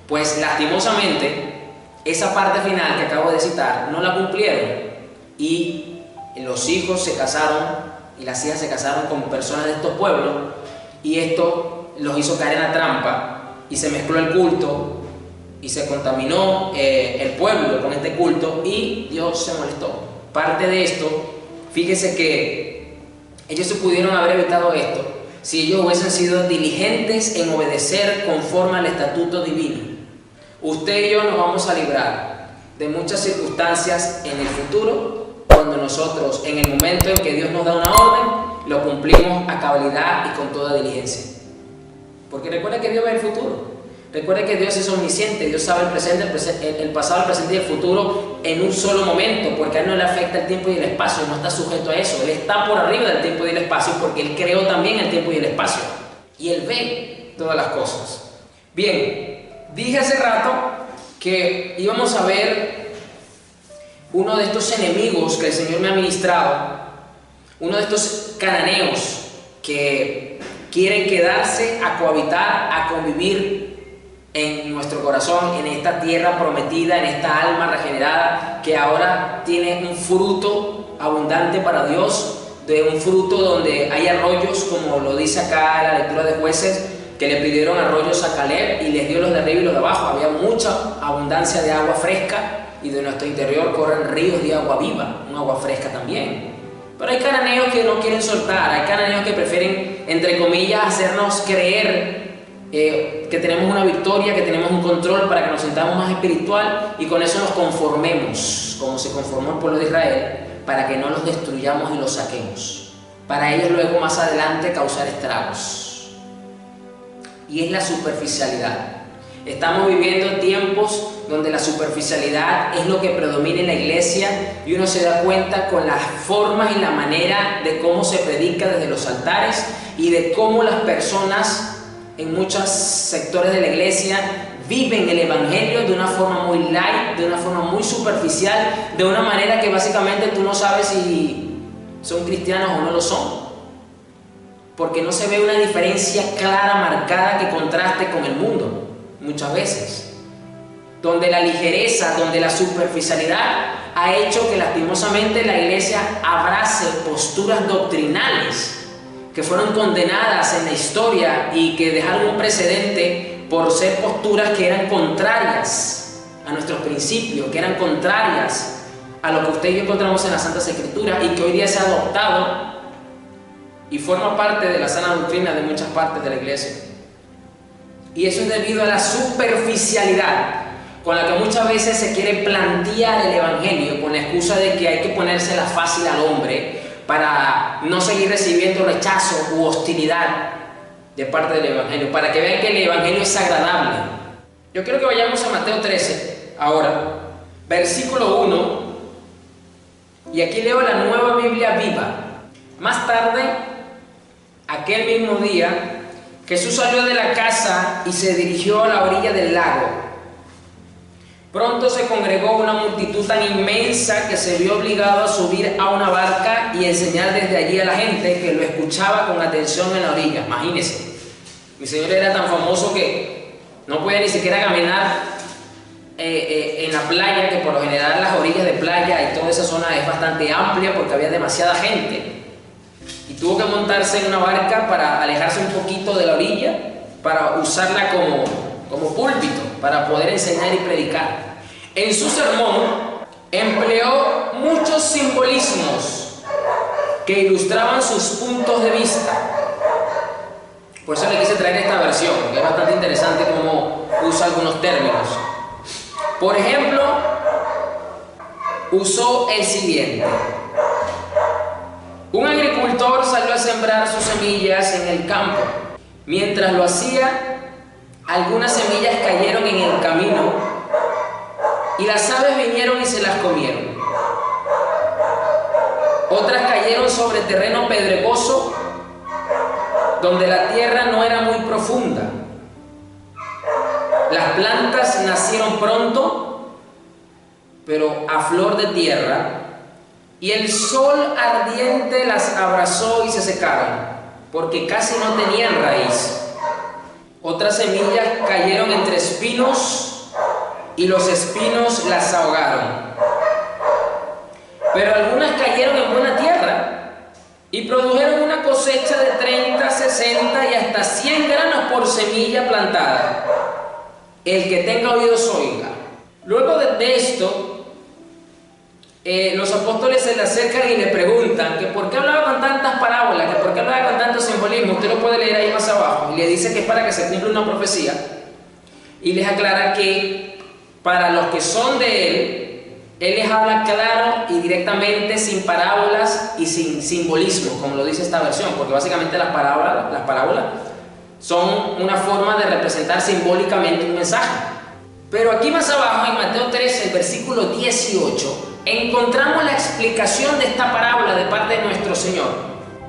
Pues lastimosamente, esa parte final que acabo de citar no la cumplieron, y los hijos se casaron y las hijas se casaron con personas de estos pueblos, y esto los hizo caer en la trampa, y se mezcló el culto y se contaminó el pueblo con este culto, y Dios se molestó. Parte de esto, fíjese que ellos se pudieron haber evitado esto si ellos hubiesen sido diligentes en obedecer conforme al estatuto divino. Usted y yo nos vamos a librar de muchas circunstancias en el futuro, cuando nosotros, en el momento en que Dios nos da una orden, lo cumplimos a cabalidad y con toda diligencia. Porque recuerda que Dios ve el futuro. Recuerda que Dios es omnisciente, Dios sabe el presente, el pasado, el presente y el futuro en un solo momento, porque a Él no le afecta el tiempo y el espacio, no está sujeto a eso. Él está por arriba del tiempo y el espacio, porque Él creó también el tiempo y el espacio. Y Él ve todas las cosas. Bien, dije hace rato que íbamos a ver uno de estos enemigos que el Señor me ha ministrado, uno de estos cananeos que quieren quedarse a cohabitar, a convivir en nuestro corazón, en esta tierra prometida, en esta alma regenerada que ahora tiene un fruto abundante para Dios, de un fruto donde hay arroyos, como lo dice acá en la lectura de Jueces, que le pidieron arroyos a Caleb y les dio los de arriba y los de abajo. Había mucha abundancia de agua fresca y de nuestro interior corren ríos de agua viva, un agua fresca también. Pero hay cananeos que no quieren soltar, hay cananeos que prefieren, entre comillas, hacernos creer que tenemos una victoria, que tenemos un control para que nos sintamos más espiritual y con eso nos conformemos, como se conformó el pueblo de Israel, para que no los destruyamos y los saquemos, para ellos luego más adelante causar estragos. Y es la superficialidad. Estamos viviendo tiempos donde la superficialidad es lo que predomina en la iglesia y uno se da cuenta con las formas y la manera de cómo se predica desde los altares y de cómo las personas en muchos sectores de la iglesia viven el evangelio de una forma muy light, de una forma muy superficial, de una manera que básicamente tú no sabes si son cristianos o no lo son, porque no se ve una diferencia clara, marcada, que contraste con el mundo muchas veces, donde la ligereza, donde la superficialidad ha hecho que lastimosamente la iglesia abrace posturas doctrinales que fueron condenadas en la historia y que dejaron un precedente por ser posturas que eran contrarias a nuestros principios, que eran contrarias a lo que usted y yo encontramos en las Santas Escrituras y que hoy día se ha adoptado y forma parte de la sana doctrina de muchas partes de la iglesia. Y eso es debido a la superficialidad con la que muchas veces se quiere plantear el evangelio con la excusa de que hay que ponérsela fácil al hombre para no seguir recibiendo rechazo u hostilidad de parte del evangelio, para que vean que el evangelio es agradable. Yo quiero que vayamos a Mateo 13 ahora, versículo 1, y aquí leo la Nueva Biblia Viva. Más tarde, aquel mismo día, Jesús salió de la casa y se dirigió a la orilla del lago. Pronto se congregó una multitud tan inmensa que se vio obligado a subir a una barca y enseñar desde allí a la gente que lo escuchaba con atención en la orilla. Imagínense, mi Señor era tan famoso que no podía ni siquiera caminar en la playa, que por lo general las orillas de playa y toda esa zona es bastante amplia porque había demasiada gente. Y tuvo que montarse en una barca para alejarse un poquito de la orilla, para usarla como púlpito, para poder enseñar y predicar. En su sermón empleó muchos simbolismos que ilustraban sus puntos de vista. Por eso le quise traer esta versión, porque es bastante interesante cómo usa algunos términos. Por ejemplo, usó el siguiente: un agricultor salió a sembrar sus semillas en el campo. Mientras lo hacía, algunas semillas cayeron en el camino y las aves vinieron y se las comieron. Otras cayeron sobre terreno pedregoso donde la tierra no era muy profunda. Las plantas nacieron pronto, pero a flor de tierra, y el sol ardiente las abrazó y se secaron, porque casi no tenían raíz. Otras semillas cayeron entre espinos y los espinos las ahogaron. Pero algunas cayeron en buena tierra y produjeron una cosecha de 30, 60 y hasta 100 granos por semilla plantada. El que tenga oídos oiga. Luego de esto, los apóstoles se le acercan y le preguntan que por qué hablaba con tantas parábolas, que por qué hablaba con tanto simbolismo. Usted lo puede leer ahí más abajo. Y le dice que es para que se cumpla una profecía. Y les aclara que para los que son de él, Él les habla claro y directamente, sin parábolas y sin simbolismo, como lo dice esta versión, porque básicamente las parábolas son una forma de representar simbólicamente un mensaje. Pero aquí más abajo, en Mateo 13, el versículo 18, encontramos la explicación de esta parábola de parte de nuestro Señor.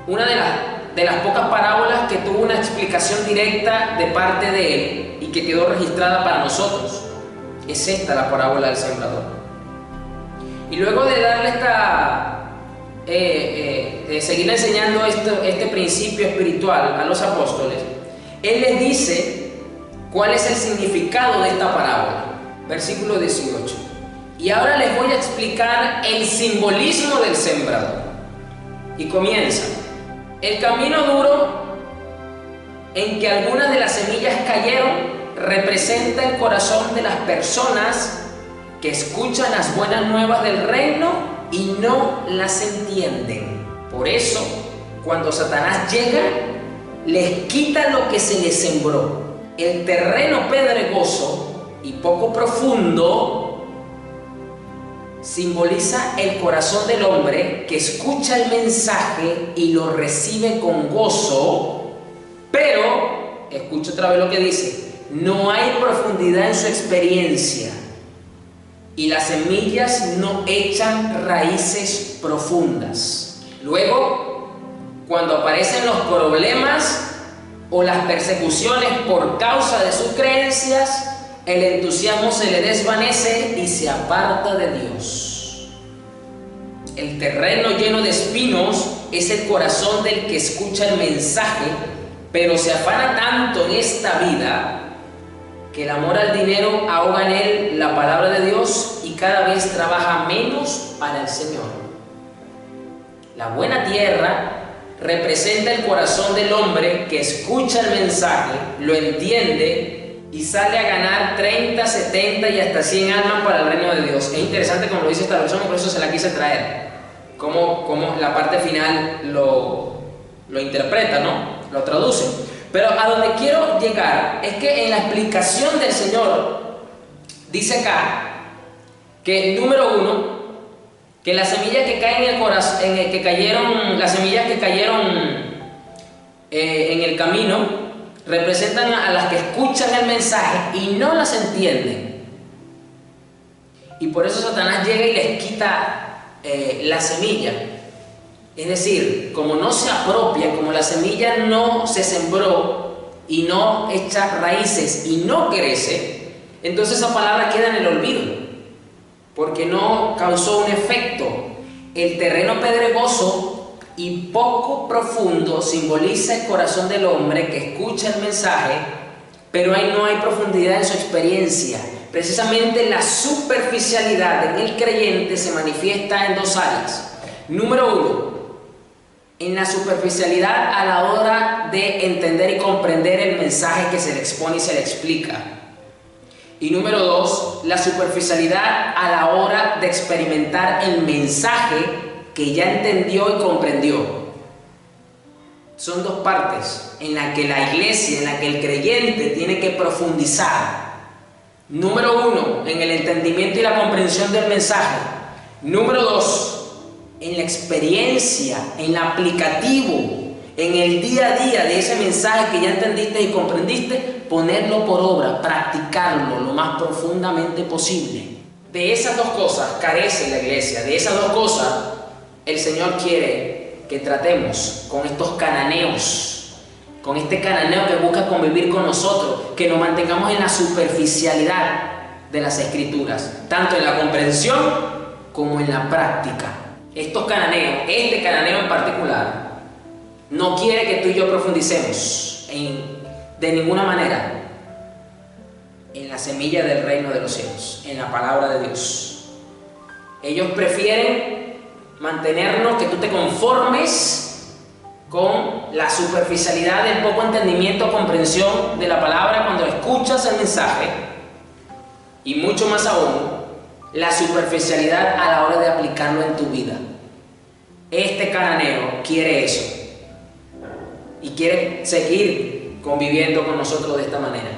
Una de las pocas parábolas que tuvo una explicación directa de parte de Él y que quedó registrada para nosotros. Es esta la parábola del sembrador. Y luego de darle seguir enseñando este principio espiritual a los apóstoles, Él les dice cuál es el significado de esta parábola. Versículo 18. Y ahora les voy a explicar el simbolismo del sembrador. Y comienza. El camino duro en que algunas de las semillas cayeron representa el corazón de las personas que escuchan las buenas nuevas del reino y no las entienden. Por eso, cuando Satanás llega, les quita lo que se les sembró. El terreno pedregoso y poco profundo simboliza el corazón del hombre que escucha el mensaje y lo recibe con gozo, pero, escucha otra vez lo que dice, no hay profundidad en su experiencia y las semillas no echan raíces profundas. Luego, cuando aparecen los problemas o las persecuciones por causa de sus creencias, el entusiasmo se le desvanece y se aparta de Dios. El terreno lleno de espinos es el corazón del que escucha el mensaje, pero se afana tanto en esta vida que el amor al dinero ahoga en él la palabra de Dios y cada vez trabaja menos para el Señor. La buena tierra representa el corazón del hombre que escucha el mensaje, lo entiende y sale a ganar 30, 70 y hasta 100 almas para el reino de Dios. Es interesante como lo dice esta versión y por eso se la quise traer. Como la parte final lo interpreta, ¿no? Lo traduce. Pero a donde quiero llegar es que en la explicación del Señor dice acá que, número uno, que las semillas que caen en el corazón, las semillas que cayeron en el camino representan a las que escuchan el mensaje y no las entienden. Y por eso Satanás llega y les quita la semilla. Es decir, como no se apropia, como la semilla no se sembró y no echa raíces y no crece, entonces esa palabra queda en el olvido, porque no causó un efecto. El terreno pedregoso y poco profundo simboliza el corazón del hombre que escucha el mensaje, pero ahí no hay profundidad en su experiencia. Precisamente la superficialidad en el creyente se manifiesta en dos áreas. Número uno, en la superficialidad a la hora de entender y comprender el mensaje que se le expone y se le explica. Y número dos, la superficialidad a la hora de experimentar el mensaje que ya entendió y comprendió. Son dos partes en las que la iglesia, en la que el creyente tiene que profundizar. Número uno, en el entendimiento y la comprensión del mensaje. Número dos, en la experiencia, en el aplicativo, en el día a día de ese mensaje que ya entendiste y comprendiste, ponerlo por obra, practicarlo lo más profundamente posible. De esas dos cosas carece la iglesia, de esas dos cosas el Señor quiere que tratemos con estos cananeos, con este cananeo que busca convivir con nosotros, que nos mantengamos en la superficialidad de las Escrituras, tanto en la comprensión como en la práctica. Estos cananeos, este cananeo en particular, no quiere que tú y yo profundicemos de ninguna manera en la semilla del reino de los cielos, en la palabra de Dios. Ellos prefieren mantenernos, que tú te conformes con la superficialidad del poco entendimiento o comprensión de la palabra cuando escuchas el mensaje, y mucho más aún, la superficialidad a la hora de aplicarlo en tu vida. Este cananeo quiere eso y quiere seguir conviviendo con nosotros de esta manera.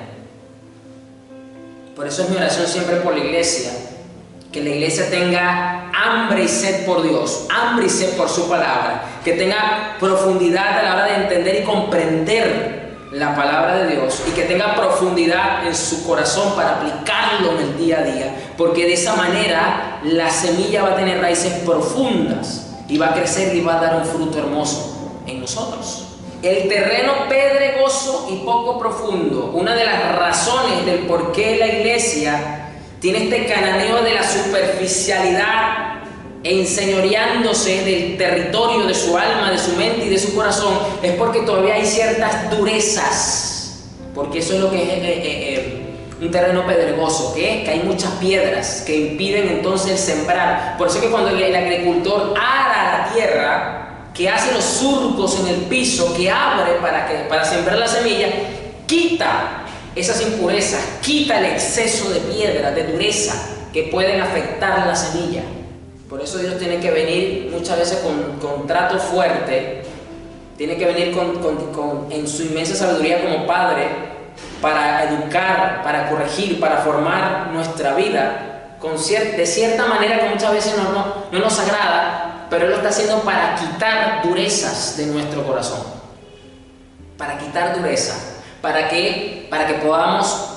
Por eso es mi oración siempre por la iglesia, que la iglesia tenga hambre y sed por Dios, hambre y sed por su palabra, que tenga profundidad a la hora de entender y comprender la palabra de Dios y que tenga profundidad en su corazón para aplicarlo en el día a día, porque de esa manera la semilla va a tener raíces profundas y va a crecer y va a dar un fruto hermoso en nosotros. El terreno pedregoso y poco profundo, una de las razones del por qué la iglesia tiene este cananeo de la superficialidad e enseñoreándose del territorio de su alma, de su mente y de su corazón, es porque todavía hay ciertas durezas, porque eso es lo que es un terreno pedregoso, que hay muchas piedras que impiden entonces el sembrar. Por eso es que cuando el agricultor ara la tierra, que hace los surcos en el piso, que abre para sembrar la semilla, quita esas impurezas, quita el exceso de piedra, de dureza que pueden afectar la semilla. Por eso Dios tiene que venir muchas veces con trato fuerte, tiene que venir en su inmensa sabiduría como Padre para educar, para corregir, para formar nuestra vida de cierta manera que muchas veces no nos agrada, pero Él lo está haciendo para quitar durezas de nuestro corazón, para quitar dureza, para que podamos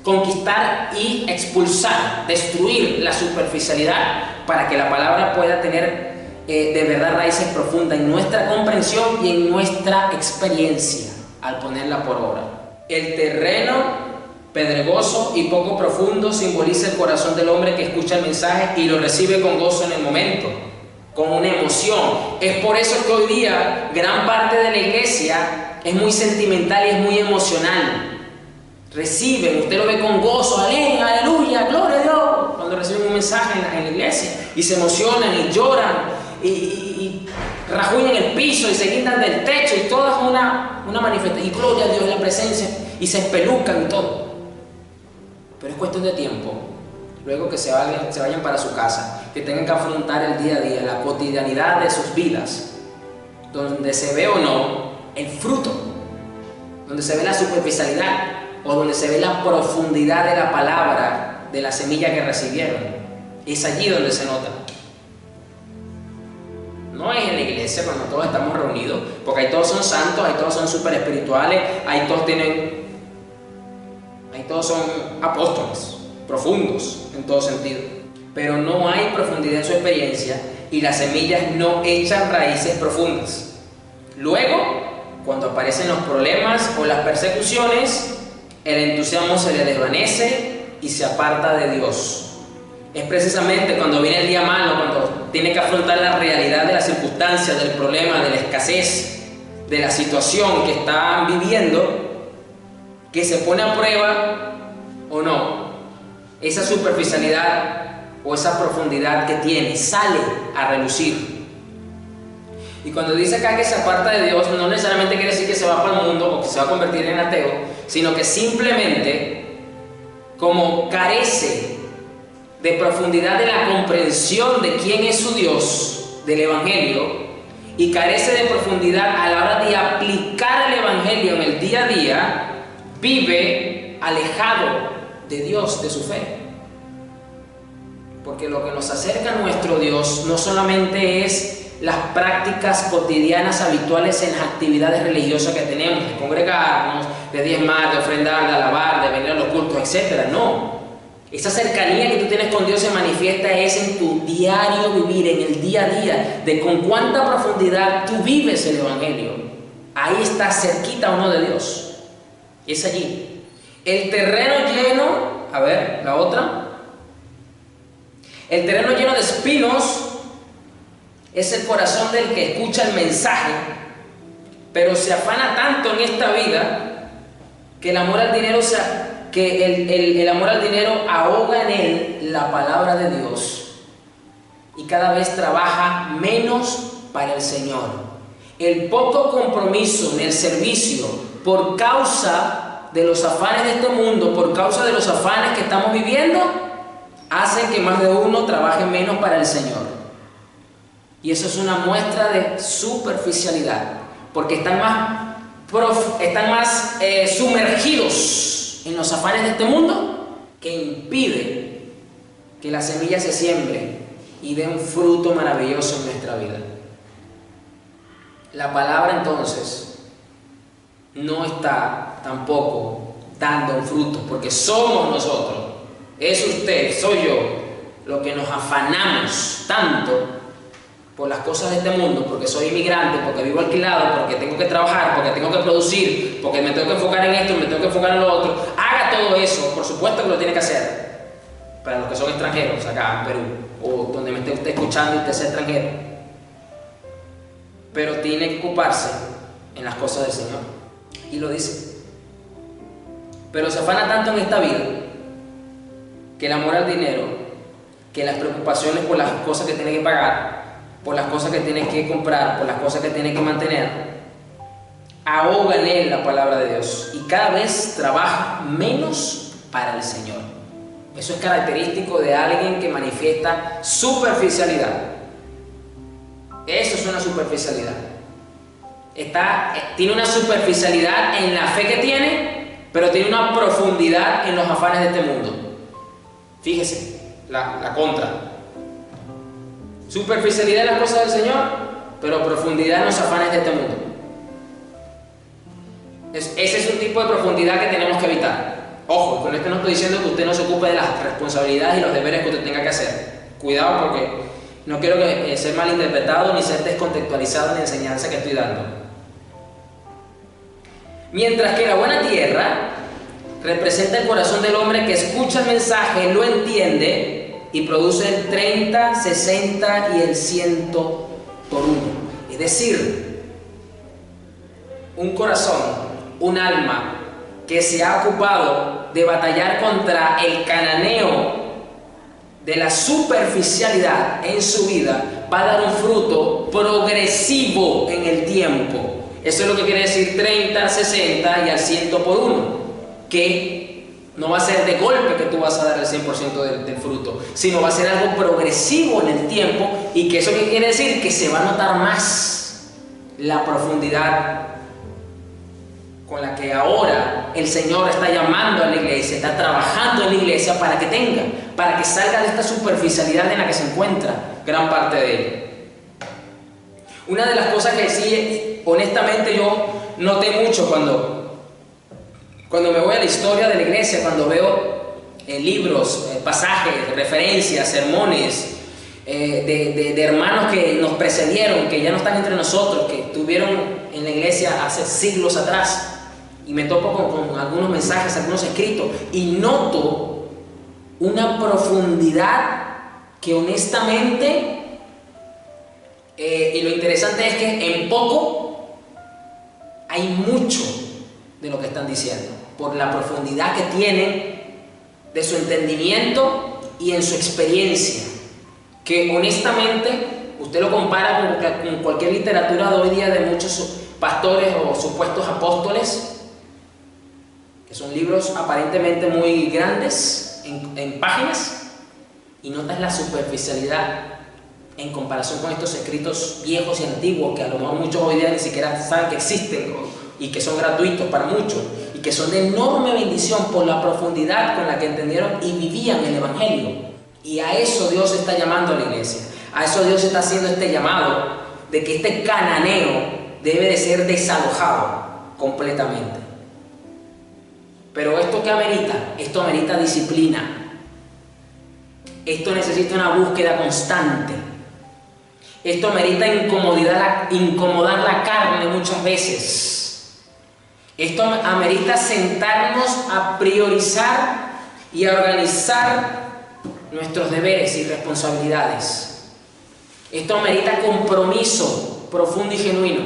conquistar y expulsar, destruir la superficialidad, para que la palabra pueda tener de verdad raíces profundas en nuestra comprensión y en nuestra experiencia al ponerla por obra. El terreno pedregoso y poco profundo simboliza el corazón del hombre que escucha el mensaje y lo recibe con gozo en el momento, con una emoción. Es por eso que hoy día gran parte de la iglesia es muy sentimental y es muy emocional. Reciben, usted lo ve con gozo, aleluya, gloria a Dios, cuando reciben un mensaje en la iglesia, y se emocionan y lloran y rajuñan el piso y se guindan del techo y toda es una manifestación, y gloria a Dios en la presencia, y se espelucan y todo. Pero es cuestión de tiempo, luego que se vayan para su casa, que tengan que afrontar el día a día, la cotidianidad de sus vidas, donde se ve o no el fruto, donde se ve la superficialidad o donde se ve la profundidad de la palabra, de la semilla que recibieron. Es allí donde se nota. No es en la iglesia cuando todos estamos reunidos, porque ahí todos son santos, ahí todos son súper espirituales, ahí todos son apóstoles, profundos en todo sentido. Pero no hay profundidad en su experiencia y las semillas no echan raíces profundas. Luego, cuando aparecen los problemas o las persecuciones, el entusiasmo se le desvanece y se aparta de Dios. Es precisamente cuando viene el día malo, cuando tiene que afrontar la realidad de las circunstancias, del problema, de la escasez, de la situación que están viviendo, que se pone a prueba o no esa superficialidad o esa profundidad que tiene, sale a relucir. Y cuando dice acá que se aparta de Dios, no necesariamente quiere decir que se va para el mundo o que se va a convertir en ateo, sino que simplemente, como carece de profundidad de la comprensión de quién es su Dios, del Evangelio, y carece de profundidad a la hora de aplicar el Evangelio en el día a día, vive alejado de Dios, de su fe. Porque lo que nos acerca a nuestro Dios no solamente es las prácticas cotidianas habituales en las actividades religiosas que tenemos, de congregarnos, de diezmar, de ofrendar, de alabar, de venir a los cultos, etc. No. Esa cercanía que tú tienes con Dios se manifiesta es en tu diario vivir, en el día a día, de con cuánta profundidad tú vives el Evangelio. Ahí está cerquita uno de Dios. Es allí. El terreno lleno, a ver, la otra. El terreno lleno de espinos es el corazón del que escucha el mensaje, pero se afana tanto en esta vida que el amor al dinero el amor al dinero ahoga en él la palabra de Dios y cada vez trabaja menos para el Señor. El poco compromiso en el servicio por causa de los afanes de este mundo, por causa de los afanes que estamos viviendo, hacen que más de uno trabaje menos para el Señor. Y eso es una muestra de superficialidad, porque están más sumergidos en los afanes de este mundo, que impide que la semilla se siembre y dé un fruto maravilloso en nuestra vida. La palabra entonces no está tampoco dando un fruto, porque somos nosotros, es usted, soy yo, lo que nos afanamos tanto por las cosas de este mundo, porque soy inmigrante, porque vivo alquilado, porque tengo que trabajar, porque tengo que producir, porque me tengo que enfocar en esto, me tengo que enfocar en lo otro. Haga todo eso, por supuesto que lo tiene que hacer. Para los que son extranjeros, acá en Perú, o donde me esté usted escuchando y usted sea extranjero. Pero tiene que ocuparse en las cosas del Señor. Y lo dice. Pero se afana tanto en esta vida que el amor al dinero, que las preocupaciones por las cosas que tiene que pagar, por las cosas que tiene que comprar, por las cosas que tiene que mantener, ahoga en él la palabra de Dios y cada vez trabaja menos para el Señor. Eso es característico de alguien que manifiesta superficialidad. Eso es una superficialidad. Tiene una superficialidad en la fe que tiene, pero tiene una profundidad en los afanes de este mundo. Fíjese, la contra. Superficialidad en las cosas del Señor, pero profundidad en los afanes de este mundo. Ese es un tipo de profundidad que tenemos que evitar. Ojo, con esto no estoy diciendo que usted no se ocupe de las responsabilidades y los deberes que usted tenga que hacer. Cuidado, porque no quiero ser malinterpretado ni ser descontextualizado en la enseñanza que estoy dando. Mientras que la buena tierra representa el corazón del hombre que escucha el mensaje, lo entiende y produce el 30, 60 y el 100 por uno. Es decir, un corazón, un alma que se ha ocupado de batallar contra el cananeo de la superficialidad en su vida, va a dar un fruto progresivo en el tiempo. Eso es lo que quiere decir 30, 60 y al 100 por uno, que no va a ser de golpe que tú vas a dar el 100% del fruto, sino va a ser algo progresivo en el tiempo. ¿Y que eso qué quiere decir? Que se va a notar más la profundidad con la que ahora el Señor está llamando a la iglesia, está trabajando en la iglesia para que salga de esta superficialidad en la que se encuentra gran parte de ella. Una de las cosas que sí, honestamente yo noté mucho cuando me voy a la historia de la iglesia, cuando veo libros, pasajes, referencias, sermones de hermanos que nos precedieron, que ya no están entre nosotros, que estuvieron en la iglesia hace siglos atrás, y me topo con algunos mensajes, algunos escritos, y noto una profundidad que honestamente, y lo interesante es que en poco hay mucho de lo que están diciendo, por la profundidad que tienen de su entendimiento y en su experiencia, que honestamente usted lo compara con cualquier literatura de hoy día de muchos pastores o supuestos apóstoles, que son libros aparentemente muy grandes en páginas, y notas la superficialidad en comparación con estos escritos viejos y antiguos que a lo mejor muchos hoy día ni siquiera saben que existen y que son gratuitos para muchos y que son de enorme bendición por la profundidad con la que entendieron y vivían el Evangelio. Y a eso Dios está llamando a la iglesia, a eso Dios está haciendo este llamado de que este cananeo debe de ser desalojado completamente. Pero ¿esto qué amerita? Esto amerita disciplina. Esto necesita una búsqueda constante. Esto amerita incomodar la carne muchas veces. Esto amerita sentarnos a priorizar y a organizar nuestros deberes y responsabilidades. Esto amerita compromiso profundo y genuino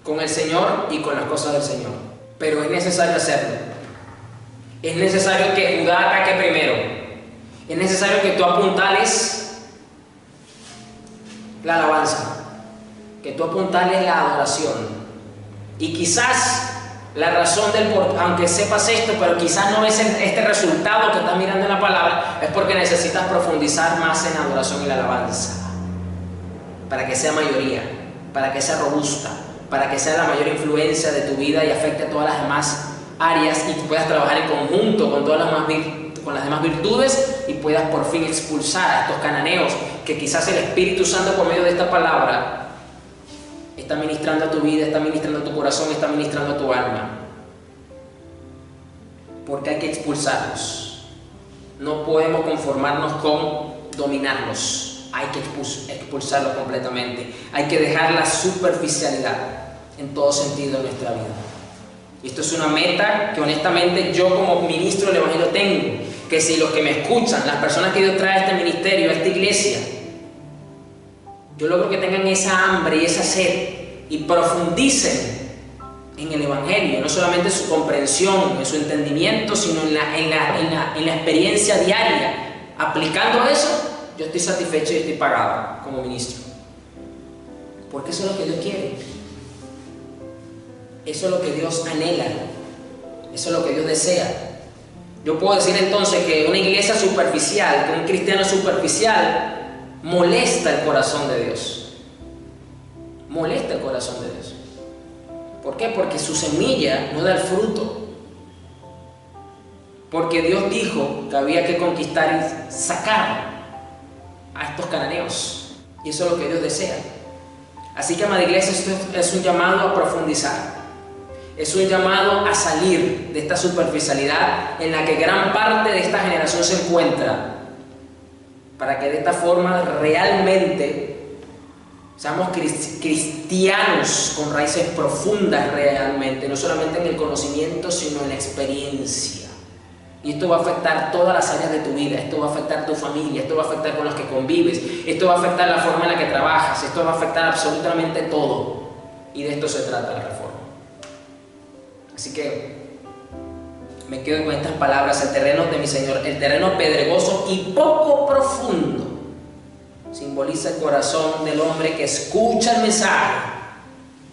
con el Señor y con las cosas del Señor. Pero es necesario hacerlo. Es necesario que Judá ataque primero. Es necesario que tú apuntales la alabanza, que tú apuntales la adoración. Y quizás la razón aunque sepas esto, pero quizás no ves este resultado que estás mirando en la palabra, es porque necesitas profundizar más en la adoración y la alabanza, para que sea mayoría, para que sea robusta, para que sea la mayor influencia de tu vida y afecte a todas las demás áreas y tú puedas trabajar en conjunto con todas las con las demás virtudes y puedas por fin expulsar a estos cananeos que quizás el Espíritu Santo por medio de esta palabra está ministrando a tu vida, está ministrando a tu corazón, está ministrando a tu alma. Porque hay que expulsarlos. No podemos conformarnos con dominarlos. Hay que expulsarlos completamente. Hay que dejar la superficialidad en todo sentido de nuestra vida. Y esto es una meta que honestamente yo como ministro del Evangelio tengo. Que si los que me escuchan, las personas que Dios trae a este ministerio, a esta iglesia, yo logro que tengan esa hambre y esa sed y profundicen en el Evangelio, no solamente en su comprensión, en su entendimiento, sino en la experiencia diaria. Aplicando eso, yo estoy satisfecho y estoy pagado como ministro. Porque eso es lo que Dios quiere. Eso es lo que Dios anhela. Eso es lo que Dios desea. Yo puedo decir entonces que una iglesia superficial, que un cristiano superficial, molesta el corazón de Dios. Molesta el corazón de Dios. ¿Por qué? Porque su semilla no da el fruto. Porque Dios dijo que había que conquistar y sacar a estos cananeos. Y eso es lo que Dios desea. Así que, amada iglesia, esto es un llamado a profundizar. Es un llamado a salir de esta superficialidad en la que gran parte de esta generación se encuentra, para que de esta forma realmente seamos cristianos con raíces profundas realmente, no solamente en el conocimiento, sino en la experiencia. Y esto va a afectar todas las áreas de tu vida, esto va a afectar tu familia, esto va a afectar con los que convives, esto va a afectar la forma en la que trabajas, esto va a afectar absolutamente todo. Y de esto se trata la reforma. Así que me quedo con estas palabras: el terreno de mi Señor, el terreno pedregoso y poco profundo, simboliza el corazón del hombre que escucha el mensaje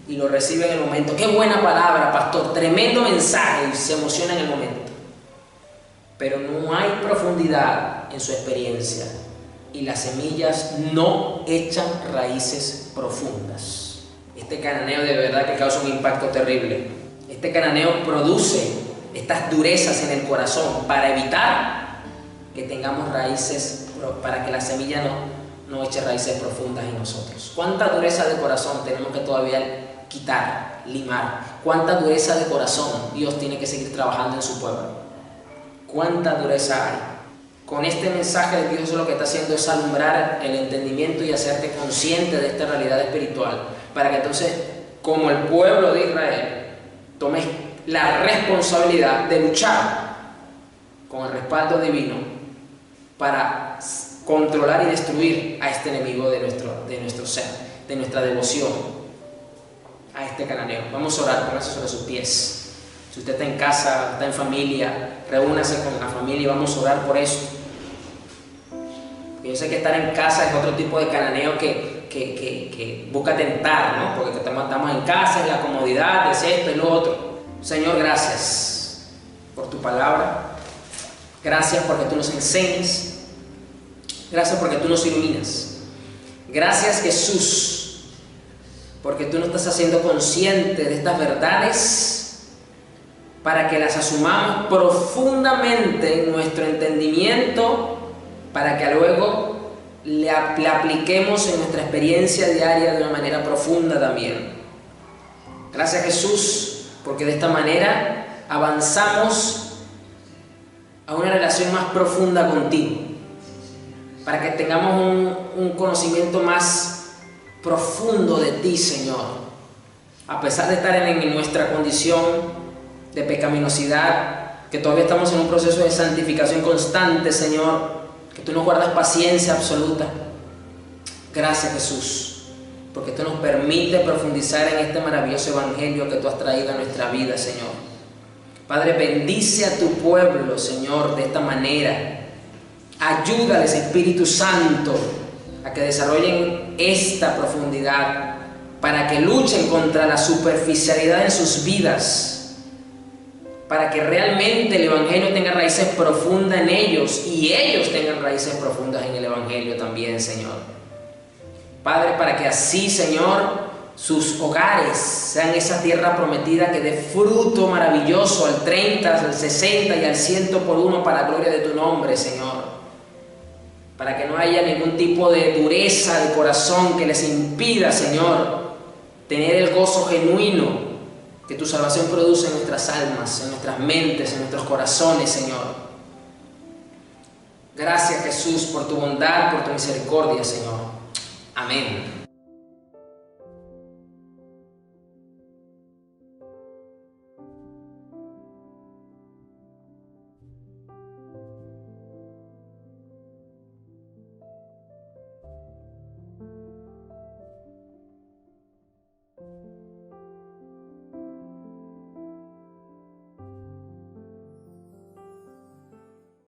y lo recibe en el momento. ¡Qué buena palabra, pastor! Tremendo mensaje, y se emociona en el momento. Pero no hay profundidad en su experiencia y las semillas no echan raíces profundas. Este cananeo de verdad que causa un impacto terrible. Este cananeo produce estas durezas en el corazón para evitar que tengamos raíces, para que la semilla no eche raíces profundas en nosotros. ¿Cuánta dureza de corazón tenemos que todavía quitar, limar? ¿Cuánta dureza de corazón Dios tiene que seguir trabajando en su pueblo? ¿Cuánta dureza hay? Con este mensaje de Dios lo que está haciendo es alumbrar el entendimiento y hacerte consciente de esta realidad espiritual, para que entonces, como el pueblo de Israel, tomes la responsabilidad de luchar con el respaldo divino para controlar y destruir a este enemigo de nuestro ser, de nuestra devoción a este cananeo. Vamos a orar, póngase sobre sus pies. Si usted está en casa, está en familia, reúnase con la familia y vamos a orar por eso. Yo sé que estar en casa es otro tipo de cananeo que busca tentar, ¿no? Porque estamos en casa, en la comodidad, es esto y lo otro. Señor, gracias por tu palabra. Gracias porque tú nos enseñas. Gracias porque tú nos iluminas. Gracias, Jesús, porque tú nos estás haciendo consciente de estas verdades para que las asumamos profundamente en nuestro entendimiento, para que luego le apliquemos en nuestra experiencia diaria de una manera profunda también. Gracias, Jesús, porque de esta manera avanzamos a una relación más profunda contigo, para que tengamos un conocimiento más profundo de ti, Señor. A pesar de estar en nuestra condición de pecaminosidad, que todavía estamos en un proceso de santificación constante, Señor, que tú nos guardas paciencia absoluta. Gracias, Jesús, porque tú nos permites profundizar en este maravilloso evangelio que tú has traído a nuestra vida, Señor. Padre, bendice a tu pueblo, Señor, de esta manera. Ayúdales, Espíritu Santo, a que desarrollen esta profundidad, para que luchen contra la superficialidad en sus vidas, para que realmente el Evangelio tenga raíces profundas en ellos y ellos tengan raíces profundas en el Evangelio también, Señor. Padre, para que así, Señor, sus hogares sean esa tierra prometida que dé fruto maravilloso al 30, al 60 y al 100 por uno para la gloria de tu nombre, Señor. Para que no haya ningún tipo de dureza de corazón que les impida, Señor, tener el gozo genuino que tu salvación produce en nuestras almas, en nuestras mentes, en nuestros corazones, Señor. Gracias, Jesús, por tu bondad, por tu misericordia, Señor. Amén.